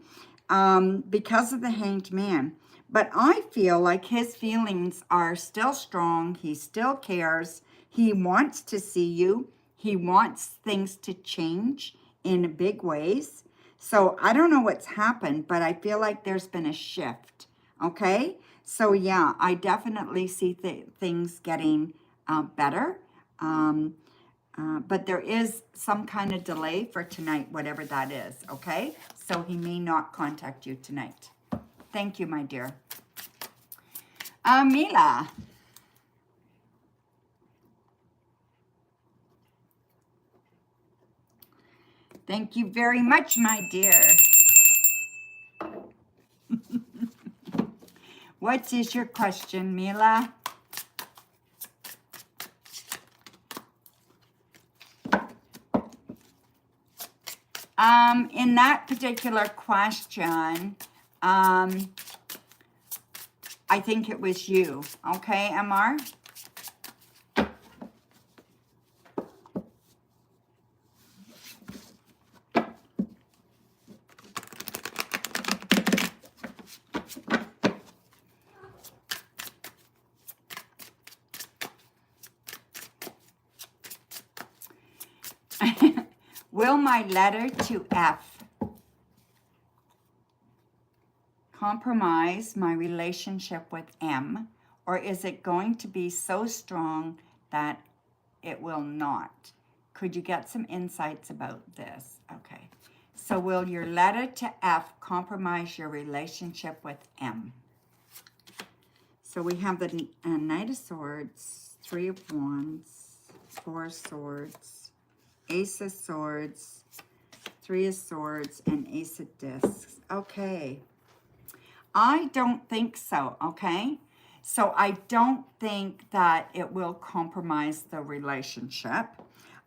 Because of the Hanged Man. But I feel like his feelings are still strong. He still cares. He wants to see you. He wants things to change in big ways. So I don't know what's happened, but I feel like there's been a shift, okay? So yeah, I definitely see things getting better. But there is some kind of delay for tonight, whatever that is, okay? So he may not contact you tonight. Thank you, my dear. Mila. Thank you very much, my dear. What is your question, Mila? In that particular question, I think it was you. Okay, MR? Will my letter to F compromise my relationship with M, or is it going to be so strong that it will not? Could you get some insights about this? Okay. So will your letter to F compromise your relationship with M? So we have the Knight of Swords, Three of Wands, Four of Swords, Ace of Swords, Three of Swords, and Ace of Discs. Okay. I don't think so, okay? So I don't think that it will compromise the relationship.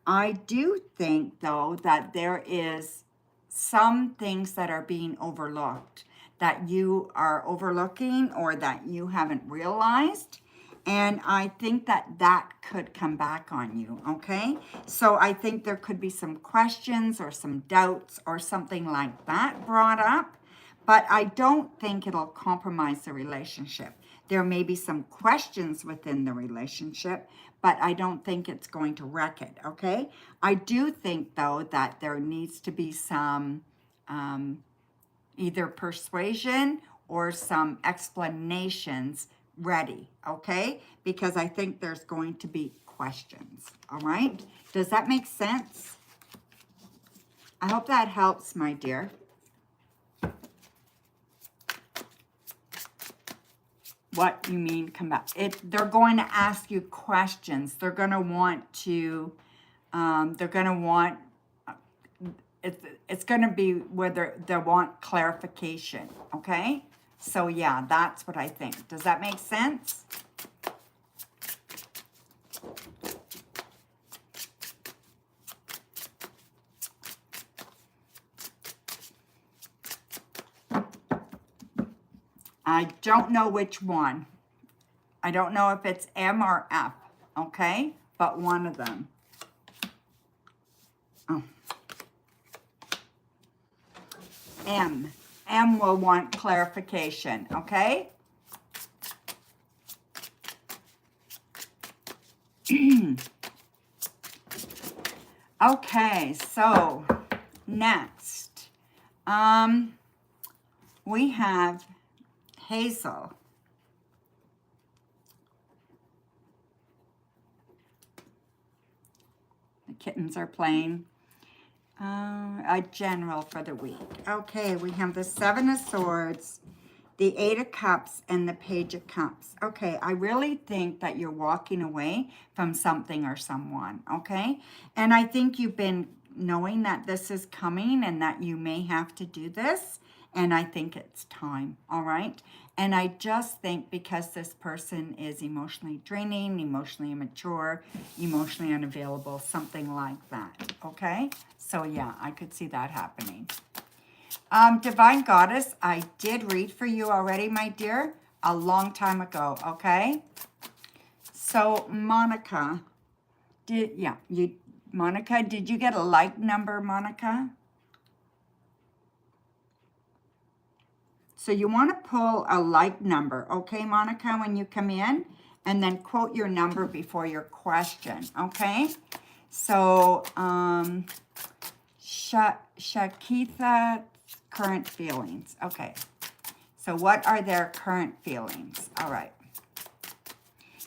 I do think, though, that there is some things that are being overlooked, that you are overlooking or that you haven't realized. And I think that that could come back on you, okay? So I think there could be some questions or some doubts or something like that brought up, but I don't think it'll compromise the relationship. There may be some questions within the relationship, but I don't think it's going to wreck it, okay? I do think, though, that there needs to be some either persuasion or some explanations ready, okay? Because I think there's going to be questions, all right? Does that make sense? I hope that helps, my dear. What you mean come back? They're going to ask you questions. They're going to want to, it's going to be whether they want clarification, okay? So yeah, that's what I think. Does that make sense? I don't know which one. I don't know if it's M or F, okay? But one of them. Oh. M. M will want clarification, okay? Okay, so next, we have Hazel. The kittens are playing. A general for the week. Okay, we have the Seven of Swords, the Eight of Cups, and the Page of Cups. Okay, I really think that you're walking away from something or someone, okay? And I think you've been knowing that this is coming and that you may have to do this. And I think it's time, all right? And I just think because this person is emotionally draining, emotionally immature, emotionally unavailable, something like that, okay? So yeah, I could see that happening. Divine Goddess, I did read for you already, my dear, a long time ago, okay? So, Monica, Monica, did you get a like number, Monica? So you want to pull a like number, okay, Monica, when you come in, and then quote your number before your question, okay? So, Shakitha, current feelings. Okay. So what are their current feelings? All right.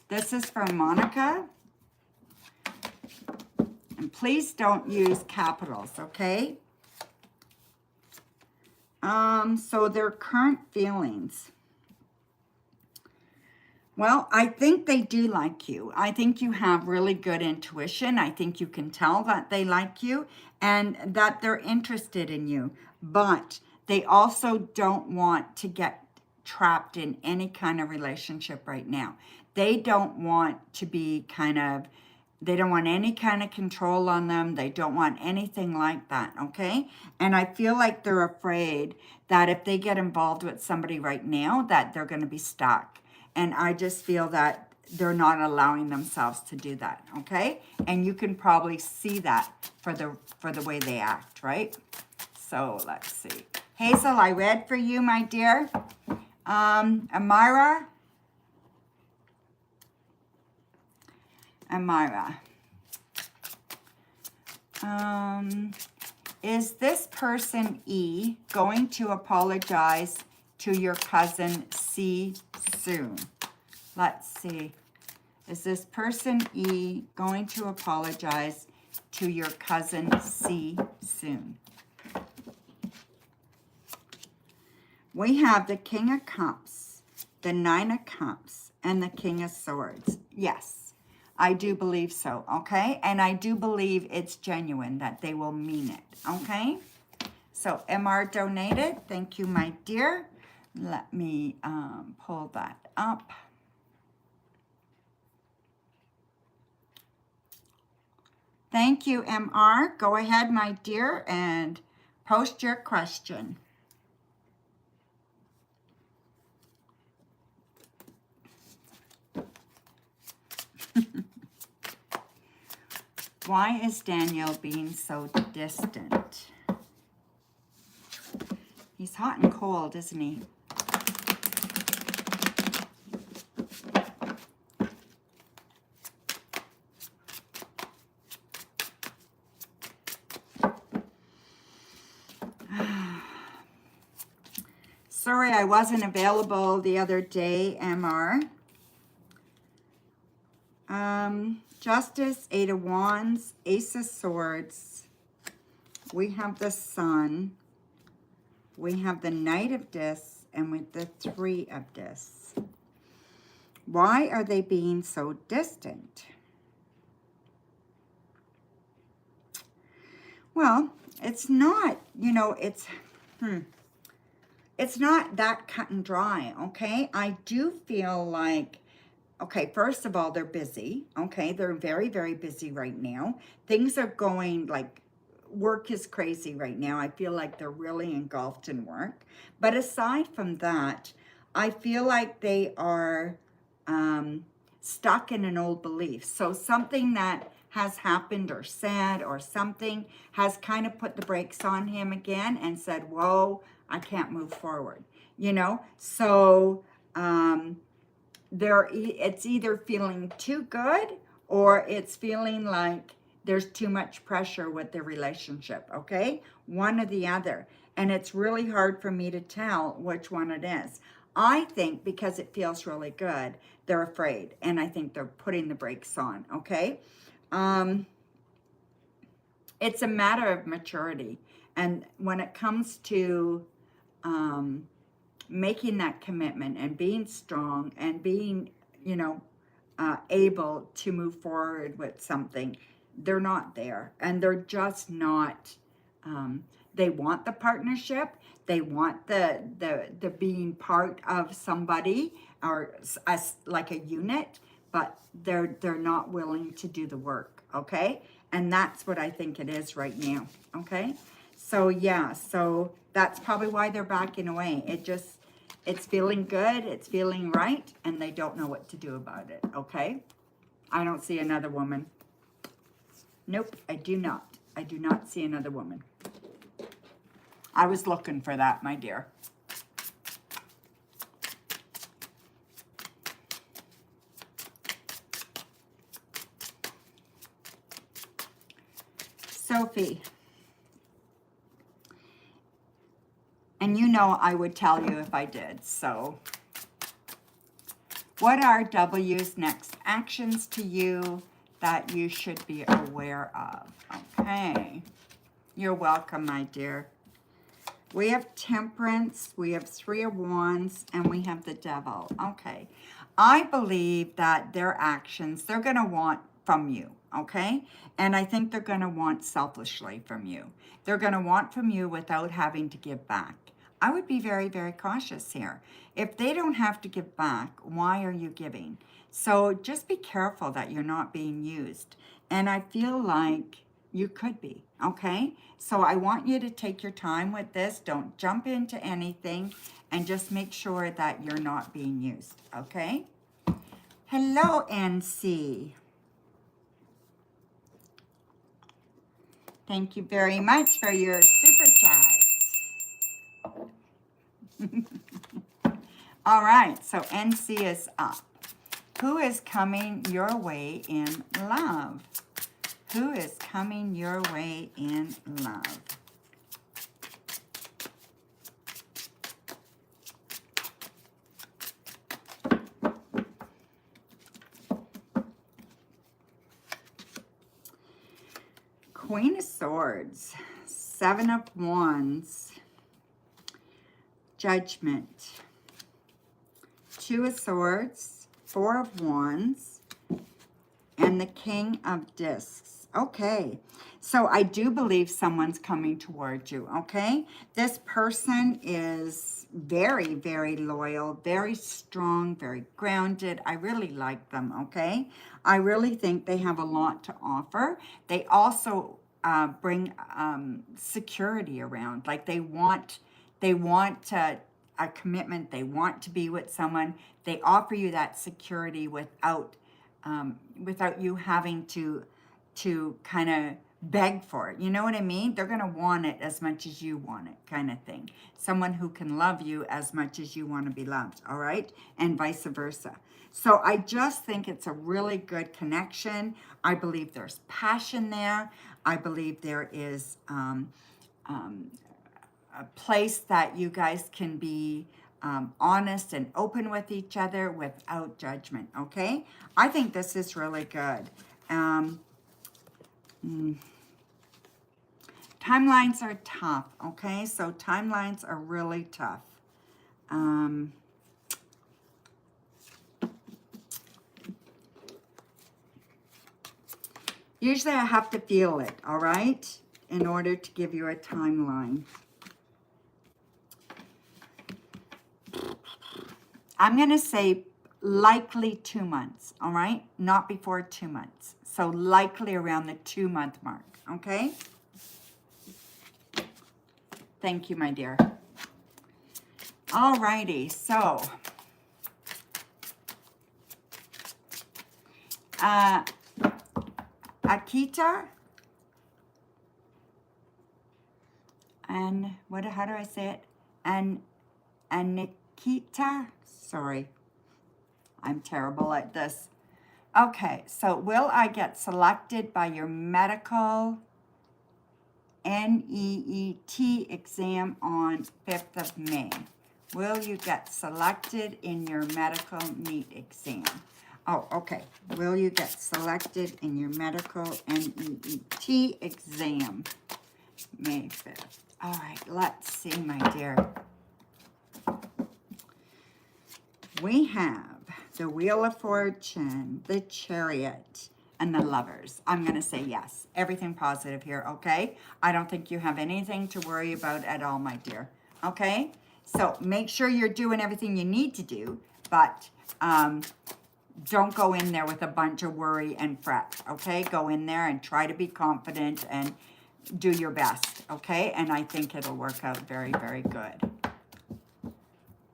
This is for Monica. And please don't use capitals, okay? So their current feelings. Well, I think they do like you. I think you have really good intuition. I think you can tell that they like you and that they're interested in you. But they also don't want to get trapped in any kind of relationship right now. They don't want to be they don't want any kind of control on them. They don't want anything like that, okay? And I feel like they're afraid that if they get involved with somebody right now, that they're going to be stuck. And I just feel that they're not allowing themselves to do that, okay? And you can probably see that for the way they act, right? So let's see. Hazel, I read for you, my dear. Amira. Is this person E going to apologize to your cousin C soon? Let's see. Is this person E going to apologize to your cousin C soon? We have the King of Cups, the Nine of Cups, and the King of Swords. Yes, I do believe so, okay? And I do believe it's genuine, that they will mean it, okay? So MR donated. Thank you, my dear. Let me pull that up. Thank you, MR. Go ahead, my dear, and post your question. Why is Daniel being so distant? He's hot and cold, isn't he? Sorry I wasn't available the other day, MR. Justice, Eight of Wands, Ace of Swords. We have the Sun. We have the Knight of Discs, and with the Three of Discs. Why are they being so distant? Well, it's not, it's not that cut and dry, okay? I do feel like, okay, first of all, they're busy, okay? They're very, very busy right now. Things are going like, work is crazy right now. I feel like they're really engulfed in work. But aside from that, I feel like they are stuck in an old belief. So something that has happened or said or something has kind of put the brakes on him again and said, whoa, I can't move forward, So it's either feeling too good or it's feeling like there's too much pressure with the relationship, okay? One or the other. And it's really hard for me to tell which one it is. I think because it feels really good, they're afraid. And I think they're putting the brakes on, okay? It's a matter of maturity. And when it comes to making that commitment and being strong and being, able to move forward with something, they're not there. And they're just not, they want the partnership. They want the being part of somebody or like a unit, but they're not willing to do the work, okay? And that's what I think it is right now, okay? So yeah, so that's probably why they're backing away. It's feeling good, it's feeling right, and they don't know what to do about it, okay? I don't see another woman. Nope, I do not. I do not see another woman. I was looking for that, my dear. Sophie. And you know I would tell you if I did, so. What are W's next actions to you that you should be aware of? Okay. You're welcome, my dear. We have Temperance, we have Three of Wands, and we have the Devil. Okay. I believe that their actions, they're going to want from you, okay? And I think they're going to want selfishly from you. They're going to want from you without having to give back. I would be very, very cautious here. If they don't have to give back, why are you giving? So just be careful that you're not being used. And I feel like you could be, okay? So I want you to take your time with this. Don't jump into anything and just make sure that you're not being used, okay? Hello, NC. Thank you very much for your super chat. All right, so NC is up. Who is coming your way in love? Who is coming your way in love? Queen of Swords, Seven of Wands, Judgment, Two of Swords, Four of Wands, and the King of Discs. Okay, so I do believe someone's coming towards you, okay? This person is very, very loyal, very strong, very grounded. I really like them, okay? I really think they have a lot to offer. They also bring security around. Like they want a commitment. They want to be with someone. They offer you that security without you having to kind of beg for it. You know what I mean? They're going to want it as much as you want it, kind of thing. Someone who can love you as much as you want to be loved, all right? And vice versa. So I just think it's a really good connection. I believe there's passion there. I believe there is a place that you guys can be honest and open with each other without judgment, okay? I think this is really good. Timelines are tough, okay? So timelines are really tough. Usually I have to feel it, all right? In order to give you a timeline. I'm going to say likely 2 months, all right? Not before 2 months. So likely around the 2-month mark, okay? Thank you, my dear. All righty, so Akita and how do I say it? And Nikita, sorry, I'm terrible at this. Okay, so will I get selected by your medical NEET exam on 5th of May? Will you get selected in your medical NEET exam? Oh, okay. Will you get selected in your medical NEET exam? May 5th. All right, let's see, my dear. We have the Wheel of Fortune, the Chariot, and the Lovers. I'm going to say yes. Everything positive here, okay? I don't think you have anything to worry about at all, my dear. Okay? So make sure you're doing everything you need to do, but don't go in there with a bunch of worry and fret, okay? Go in there and try to be confident and do your best, okay? And I think it'll work out very, very good.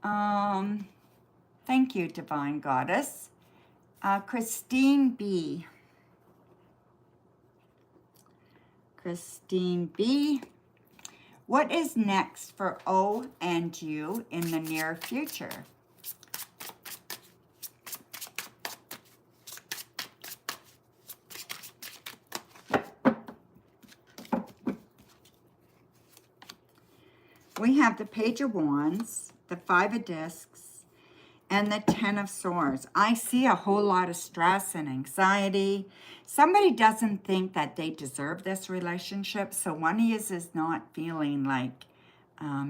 Thank you, Divine Goddess. Christine B. Christine B. What is next for O and you in the near future? We have the Page of Wands, the Five of Discs, and the Ten of Swords. I see a whole lot of stress and anxiety. Somebody doesn't think that they deserve this relationship, so one of you is not feeling like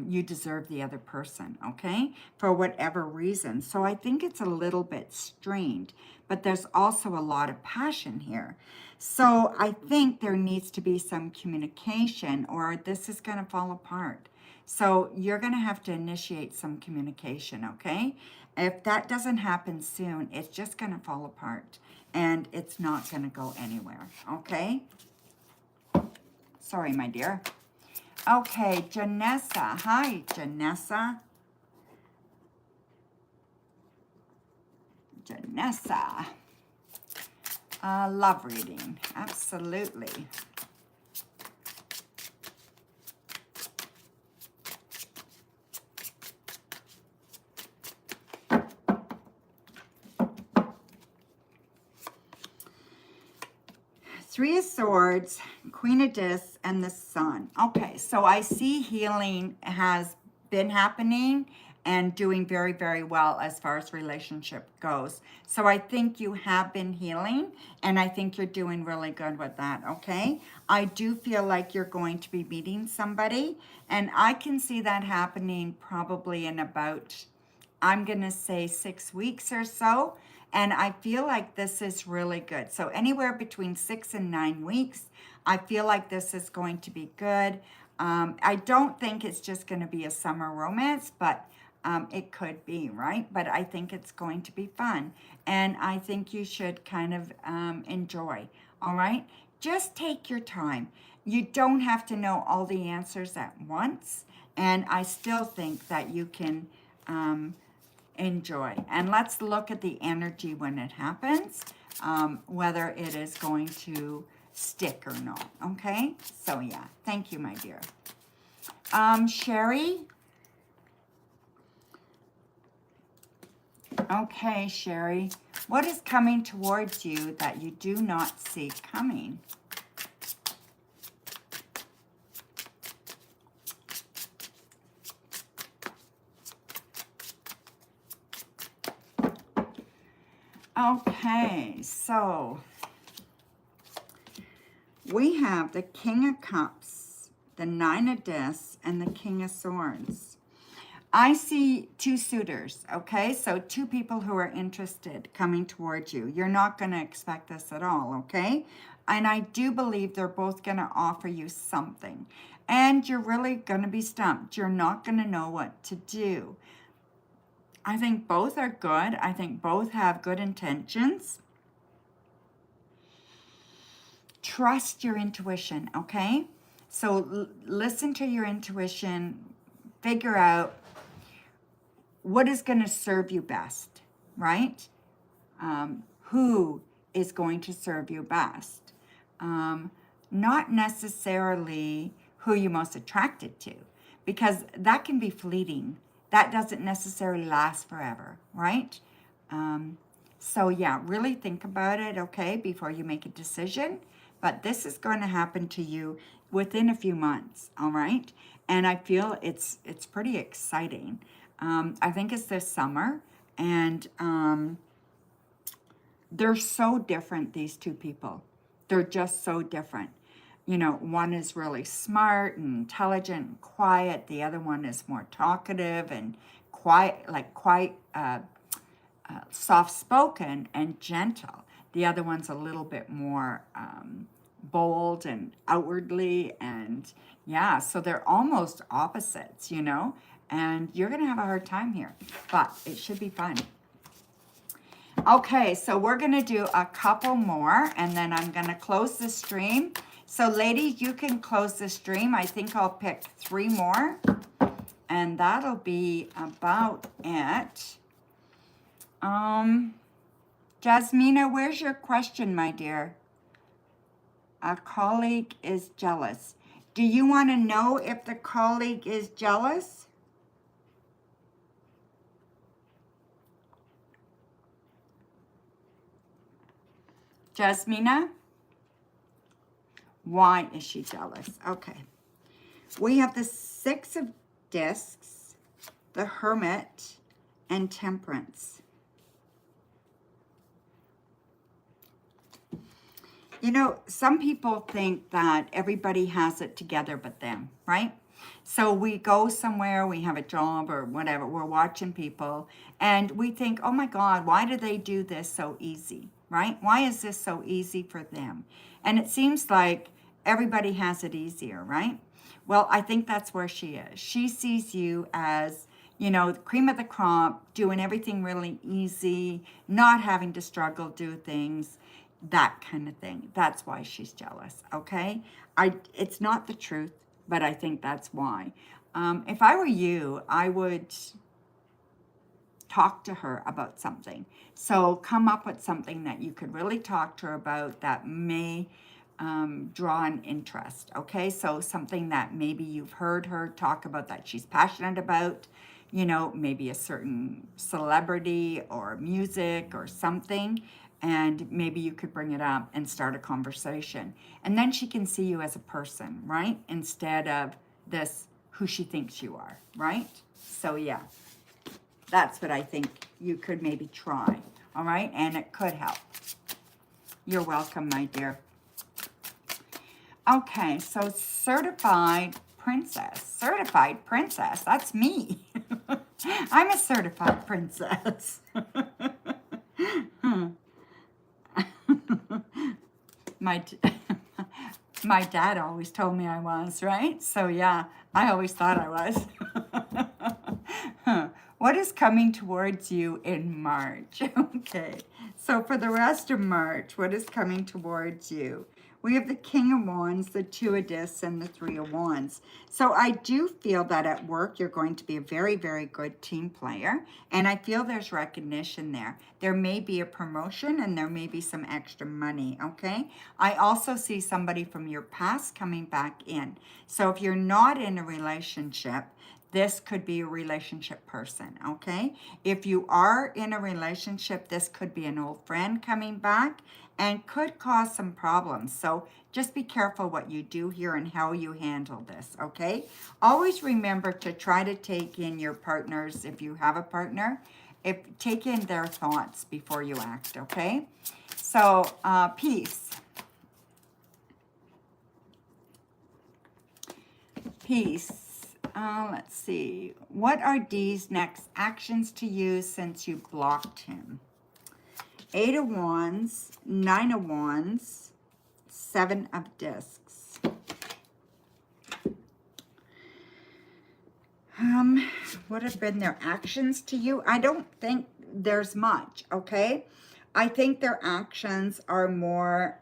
you deserve the other person, okay? For whatever reason. So I think it's a little bit strained, but there's also a lot of passion here. So I think there needs to be some communication or this is going to fall apart. So you're going to have to initiate some communication, okay? If that doesn't happen soon, it's just going to fall apart and it's not going to go anywhere, okay? Sorry, my dear. Okay, Janessa. Hi, Janessa. Janessa. Love reading. Absolutely. Three of Swords, Queen of Discs, and the Sun. Okay, so I see healing has been happening and doing very, very well as far as relationship goes. So I think you have been healing, and I think you're doing really good with that, okay? I do feel like you're going to be meeting somebody, and I can see that happening probably in about, I'm going to say 6 weeks or so. And I feel like this is really good. So anywhere between 6 and 9 weeks, I feel like this is going to be good. I don't think it's just going to be a summer romance, but it could be, right? But I think it's going to be fun. And I think you should kind of enjoy, all right? Just take your time. You don't have to know all the answers at once. And I still think that you can enjoy. And let's look at the energy when it happens, whether it is going to stick or not, okay? So yeah, thank you, my dear. Sherry? Okay, Sherry. What is coming towards you that you do not see coming? Okay, so we have the King of Cups, the Nine of Discs, and the King of Swords. I see two suitors, okay? So two people who are interested coming towards you. You're not going to expect this at all, okay? And I do believe they're both going to offer you something. And you're really going to be stumped. You're not going to know what to do. I think both are good. I think both have good intentions. Trust your intuition, okay? So listen to your intuition. Figure out what is going to serve you best, right? Who is going to serve you best? Not necessarily who you're most attracted to, because that can be fleeting. That doesn't necessarily last forever, right? So yeah, really think about it, okay, before you make a decision. But this is going to happen to you within a few months, all right? And I feel it's pretty exciting. I think it's this summer, and they're so different, these two people. They're just so different. You know, one is really smart and intelligent and quiet. The other one is more talkative and quiet, like quite soft-spoken and gentle. The other one's a little bit more bold and outwardly, and yeah, so they're almost opposites, you know, and you're going to have a hard time here, but it should be fun. Okay, so we're going to do a couple more, and then I'm going to close the stream. So ladies, you can close the stream. I think I'll pick 3 more, And that'll be about it. Jasmina, where's your question, my dear? A colleague is jealous. Do you want to know if the colleague is jealous? Jasmina? Why is she jealous? Okay. We have the Six of Discs, the Hermit, and Temperance. You know, some people think that everybody has it together but them, right? So we go somewhere, we have a job or whatever, we're watching people, and we think, oh my God, why do they do this so easy, right? Why is this so easy for them? And it seems like everybody has it easier, right? Well, I think that's where she is. She sees you as, you know, the cream of the crop, doing everything really easy, not having to struggle, do things, that kind of thing. That's why she's jealous, okay? It's not the truth, but I think that's why. If I were you, I would talk to her about something. So come up with something that you could really talk to her about that may draw an interest, okay? So something that maybe you've heard her talk about that she's passionate about, you know, maybe a certain celebrity or music or something, and maybe you could bring it up and start a conversation. And then she can see you as a person, right? Instead of this, who she thinks you are, right? So yeah, that's what I think you could maybe try, all right? And it could help. You're welcome, my dear. Okay, so certified princess, that's me. I'm a certified princess. My dad always told me I was, right? So yeah, I always thought I was. What is coming towards you in March? Okay, so for the rest of March, what is coming towards you? We have the King of Wands, the Two of Discs, and the Three of Wands. So I do feel that at work, you're going to be a very, very good team player. And I feel there's recognition there. There may be a promotion and there may be some extra money, okay? I also see somebody from your past coming back in. So if you're not in a relationship, this could be a relationship person, okay? If you are in a relationship, this could be an old friend coming back and could cause some problems. So just be careful what you do here and how you handle this, okay? Always remember to try to take in your partners, if you have a partner, take in their thoughts before you act, okay? So peace. Peace. Let's see. What are Dee's next actions to use since you blocked him? 8 of Wands, 9 of Wands, 7 of Discs. What have been their actions to you? I don't think there's much, okay? I think their actions are more,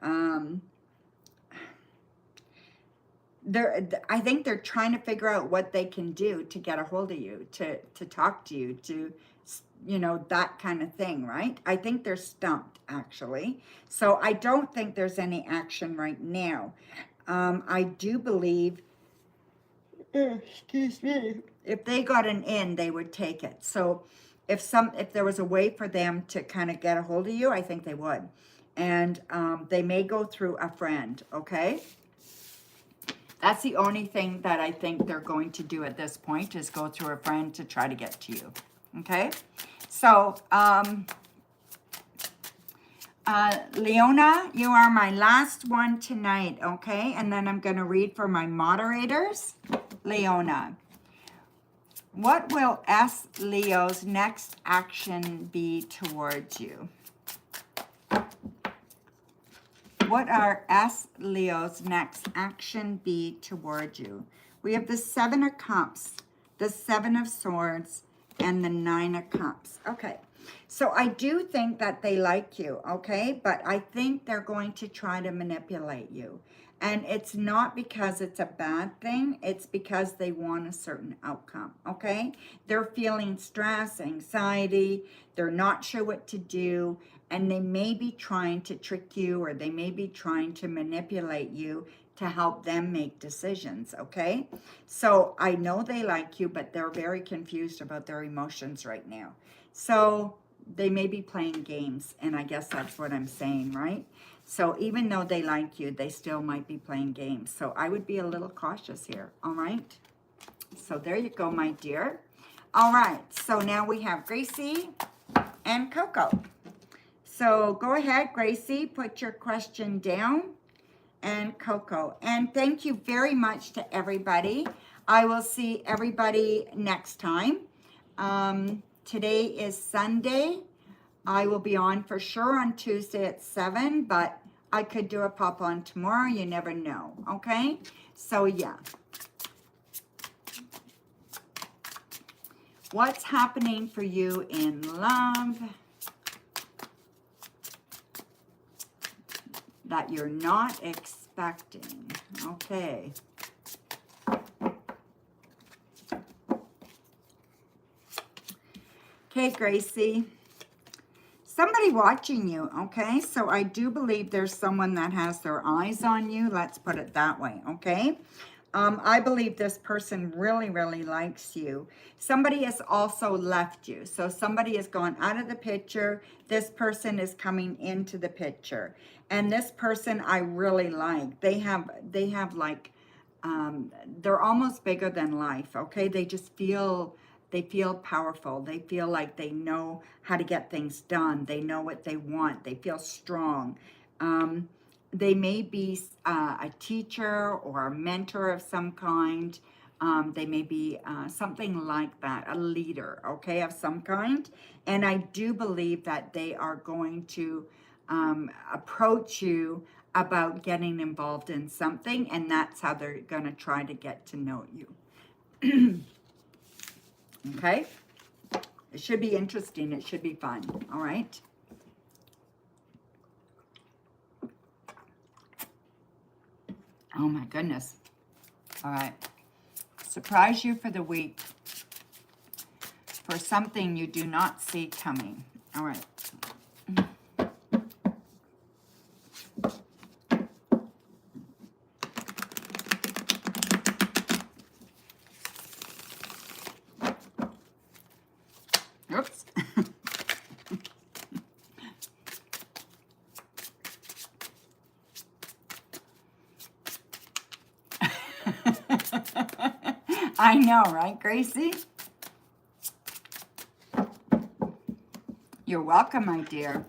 I think they're trying to figure out what they can do to get a hold of you, to talk to you, to, you know, that kind of thing, right? I think they're stumped, actually. So I don't think there's any action right now. I do believe, excuse me, if they got an in, they would take it. So if there was a way for them to kind of get a hold of you, I think they would. And they may go through a friend, okay? That's the only thing that I think they're going to do at this point, is go through a friend to try to get to you, okay? So, Leona, you are my last one tonight, okay? And then I'm going to read for my moderators. Leona, what will S. Leo's next action be towards you? What are S. Leo's next action be toward you? We have the 7 of Cups, the 7 of Swords, and the Nine of Cups. Okay. So I do think that they like you, okay? But I think they're going to try to manipulate you. And it's not because it's a bad thing. It's because they want a certain outcome, okay? They're feeling stress, anxiety. They're not sure what to do. And they may be trying to trick you, or they may be trying to manipulate you to help them make decisions, okay? So I know they like you, but they're very confused about their emotions right now. So they may be playing games, and I guess that's what I'm saying, right? So even though they like you, they still might be playing games. So I would be a little cautious here, all right? So there you go, my dear. All right, so now we have Gracie and Coco. So go ahead, Gracie, put your question down, and Coco. And thank you very much to everybody. I will see everybody next time. Today is Sunday. I will be on for sure on Tuesday at 7, but I could do a pop on tomorrow. You never know, okay? So, yeah. What's happening for you in love that you're not expecting? Okay. Okay, Gracie. Somebody watching you, okay? So I do believe there's someone that has their eyes on you. Let's put it that way, okay? I believe this person really, really likes you. Somebody has also left you. So somebody has gone out of the picture. This person is coming into the picture. And this person I really like. They have like, they're almost bigger than life, okay? They just feel... They feel powerful. They feel like they know how to get things done. They know what they want. They feel strong. They may be a teacher or a mentor of some kind. They may be something like that, a leader, okay, of some kind. And I do believe that they are going to approach you about getting involved in something, and that's how they're going to try to get to know you. Okay, it should be interesting. It should be fun. All right. Oh my goodness. All right. Surprise you for the week for something you do not see coming. All right. Oops. I know, right, Gracie? You're welcome, my dear.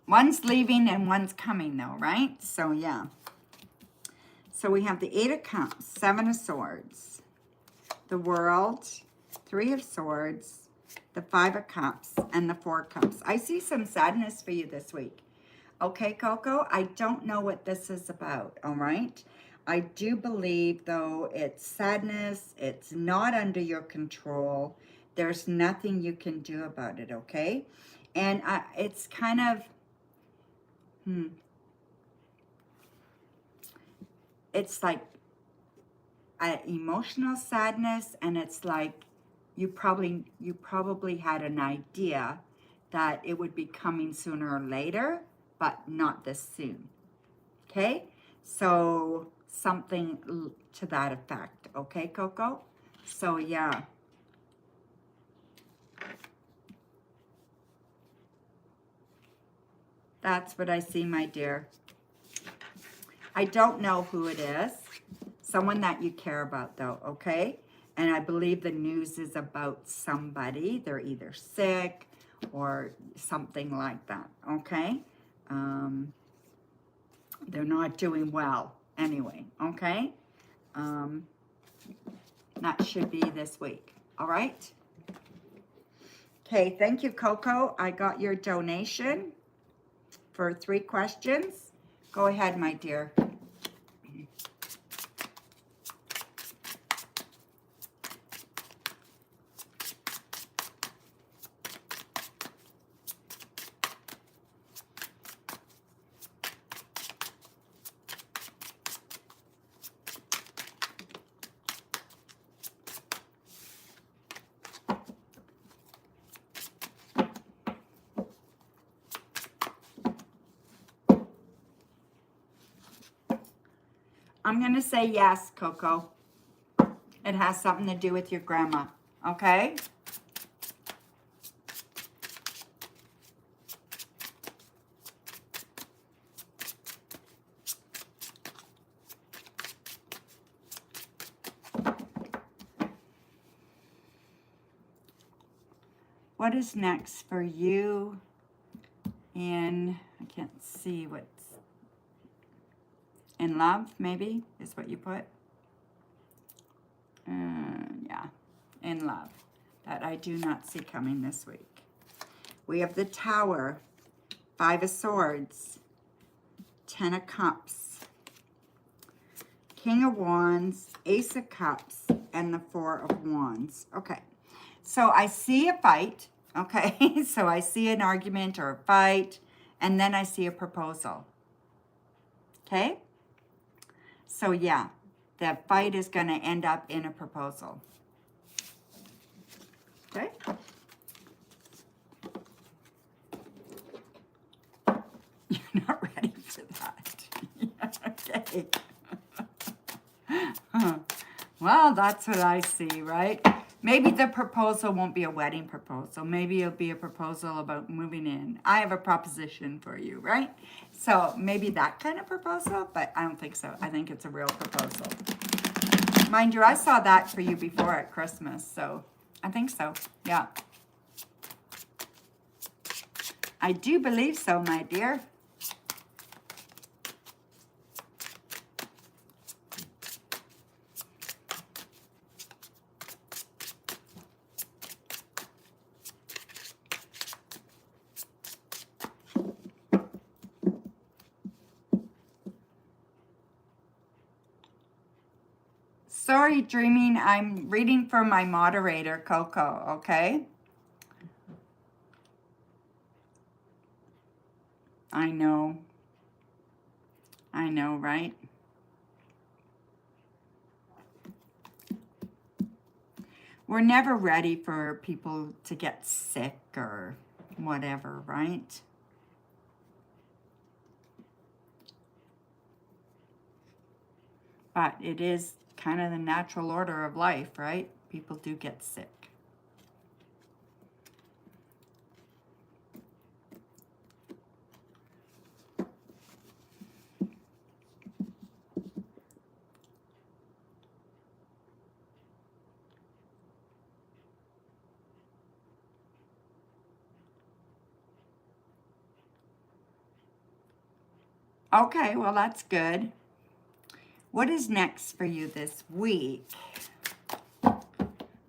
One's leaving and one's coming, though, right? So, yeah. So, we have the Eight of Cups, Seven of Swords, the World, Three of Swords, the Five of Cups, and the Four of Cups. I see some sadness for you this week. Okay, Coco, I don't know what this is about, all right? I do believe, though, it's sadness. It's not under your control. There's nothing you can do about it, okay? And it's kind of, it's like emotional sadness, and it's like you probably had an idea that it would be coming sooner or later, but not this soon. Okay, so something to that effect. Okay, Coco. So yeah, that's what I see, my dear. I don't know who it is. Someone that you care about, though, okay? And I believe the news is about somebody. They're either sick or something like that, okay? They're not doing well anyway, okay? That should be this week, all right? Okay, thank you, Coco. I got your donation for 3 questions. Go ahead, my dear. I'm going to say yes, Coco. It has something to do with your grandma, okay? What is next for you in, I can't see what's, in love, maybe, is what you put? Yeah, in love. That I do not see coming this week. We have the Tower, 5 of Swords, 10 of Cups, King of Wands, Ace of Cups, and the 4 of Wands. Okay, so I see a fight, okay? So I see an argument or a fight, and then I see a proposal, okay? So yeah, the fight is going to end up in a proposal, okay? You're not ready for that. Okay. Well, that's what I see, right? Maybe the proposal won't be a wedding proposal. Maybe it'll be a proposal about moving in. I have a proposition for you, right? So maybe that kind of proposal, but I don't think so. I think it's a real proposal. Mind you, I saw that for you before at Christmas, so I think so, yeah. I do believe so, my dear. Sorry, Dreaming, I'm reading for my moderator, Coco, okay? I know, right? We're never ready for people to get sick or whatever, right? But it is kind of the natural order of life, right? People do get sick. Okay, well, that's good. What is next for you this week?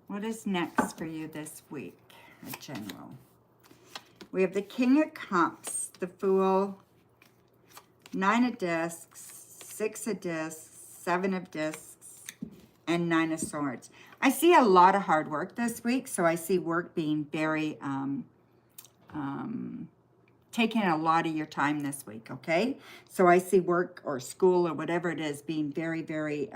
What is next for you this week, in general? We have the King of Cups, the Fool, 9 of Discs, 6 of Discs, 7 of Discs, and 9 of Swords. I see a lot of hard work this week, so I see work being very, taking a lot of your time this week, okay? So I see work or school or whatever it is being very, very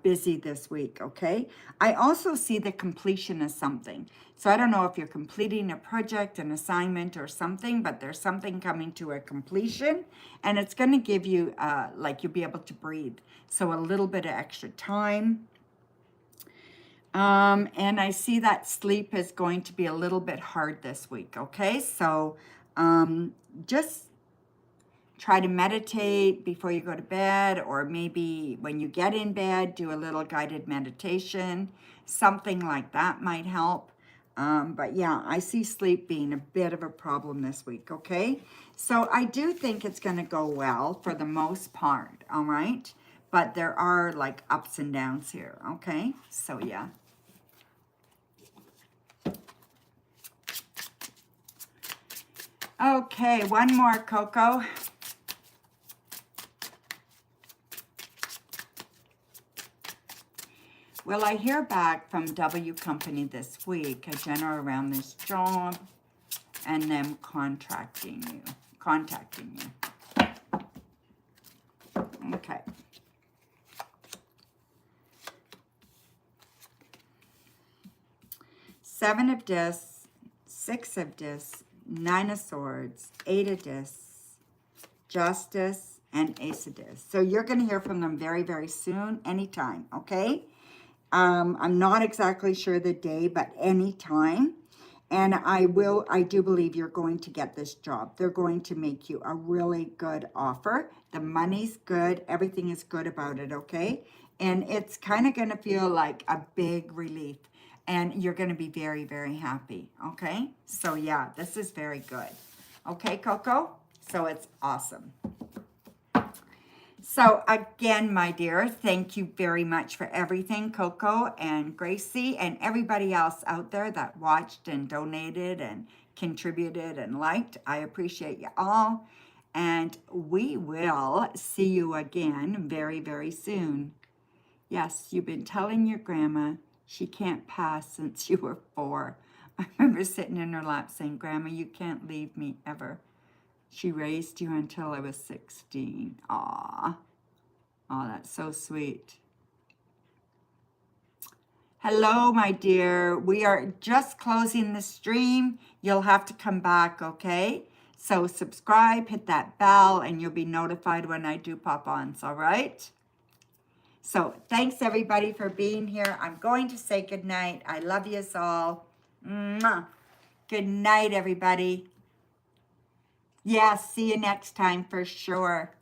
busy this week, okay? I also see the completion of something. So I don't know if you're completing a project, an assignment or something, but there's something coming to a completion and it's going to give you, like you'll be able to breathe. So a little bit of extra time. And I see that sleep is going to be a little bit hard this week, okay? So just try to meditate before you go to bed, or maybe when you get in bed, do a little guided meditation. Something like that might help. But yeah, I see sleep being a bit of a problem this week, okay? So I do think it's going to go well for the most part, all right? But there are like ups and downs here, okay? So yeah. Okay, one more, Coco. Will I hear back from W Company this week, a general around this job, and them contacting you? Okay. Seven of Discs, 6 of Discs, 9 of Swords, 8 of Discs, Justice, and Ace of Discs. So you're going to hear from them very, very soon, anytime, okay? I'm not exactly sure the day, but anytime. And I do believe you're going to get this job. They're going to make you a really good offer. The money's good. Everything is good about it, okay? And it's kind of going to feel like a big relief. And you're going to be very, very happy, okay? So yeah, this is very good. Okay, Coco? So it's awesome. So again, my dear, thank you very much for everything, Coco and Gracie and everybody else out there that watched and donated and contributed and liked. I appreciate you all. And we will see you again very, very soon. Yes, you've been telling your grandma she can't pass since you were 4. I remember sitting in her lap saying, Grandma, you can't leave me ever. She raised you until I was 16. Aw. Oh, that's so sweet. Hello, my dear. We are just closing the stream. You'll have to come back, okay? So subscribe, hit that bell, and you'll be notified when I do pop-ons, all right? So thanks, everybody, for being here. I'm going to say goodnight. I love you all. Mwah. Good night, everybody. Yeah, see you next time for sure.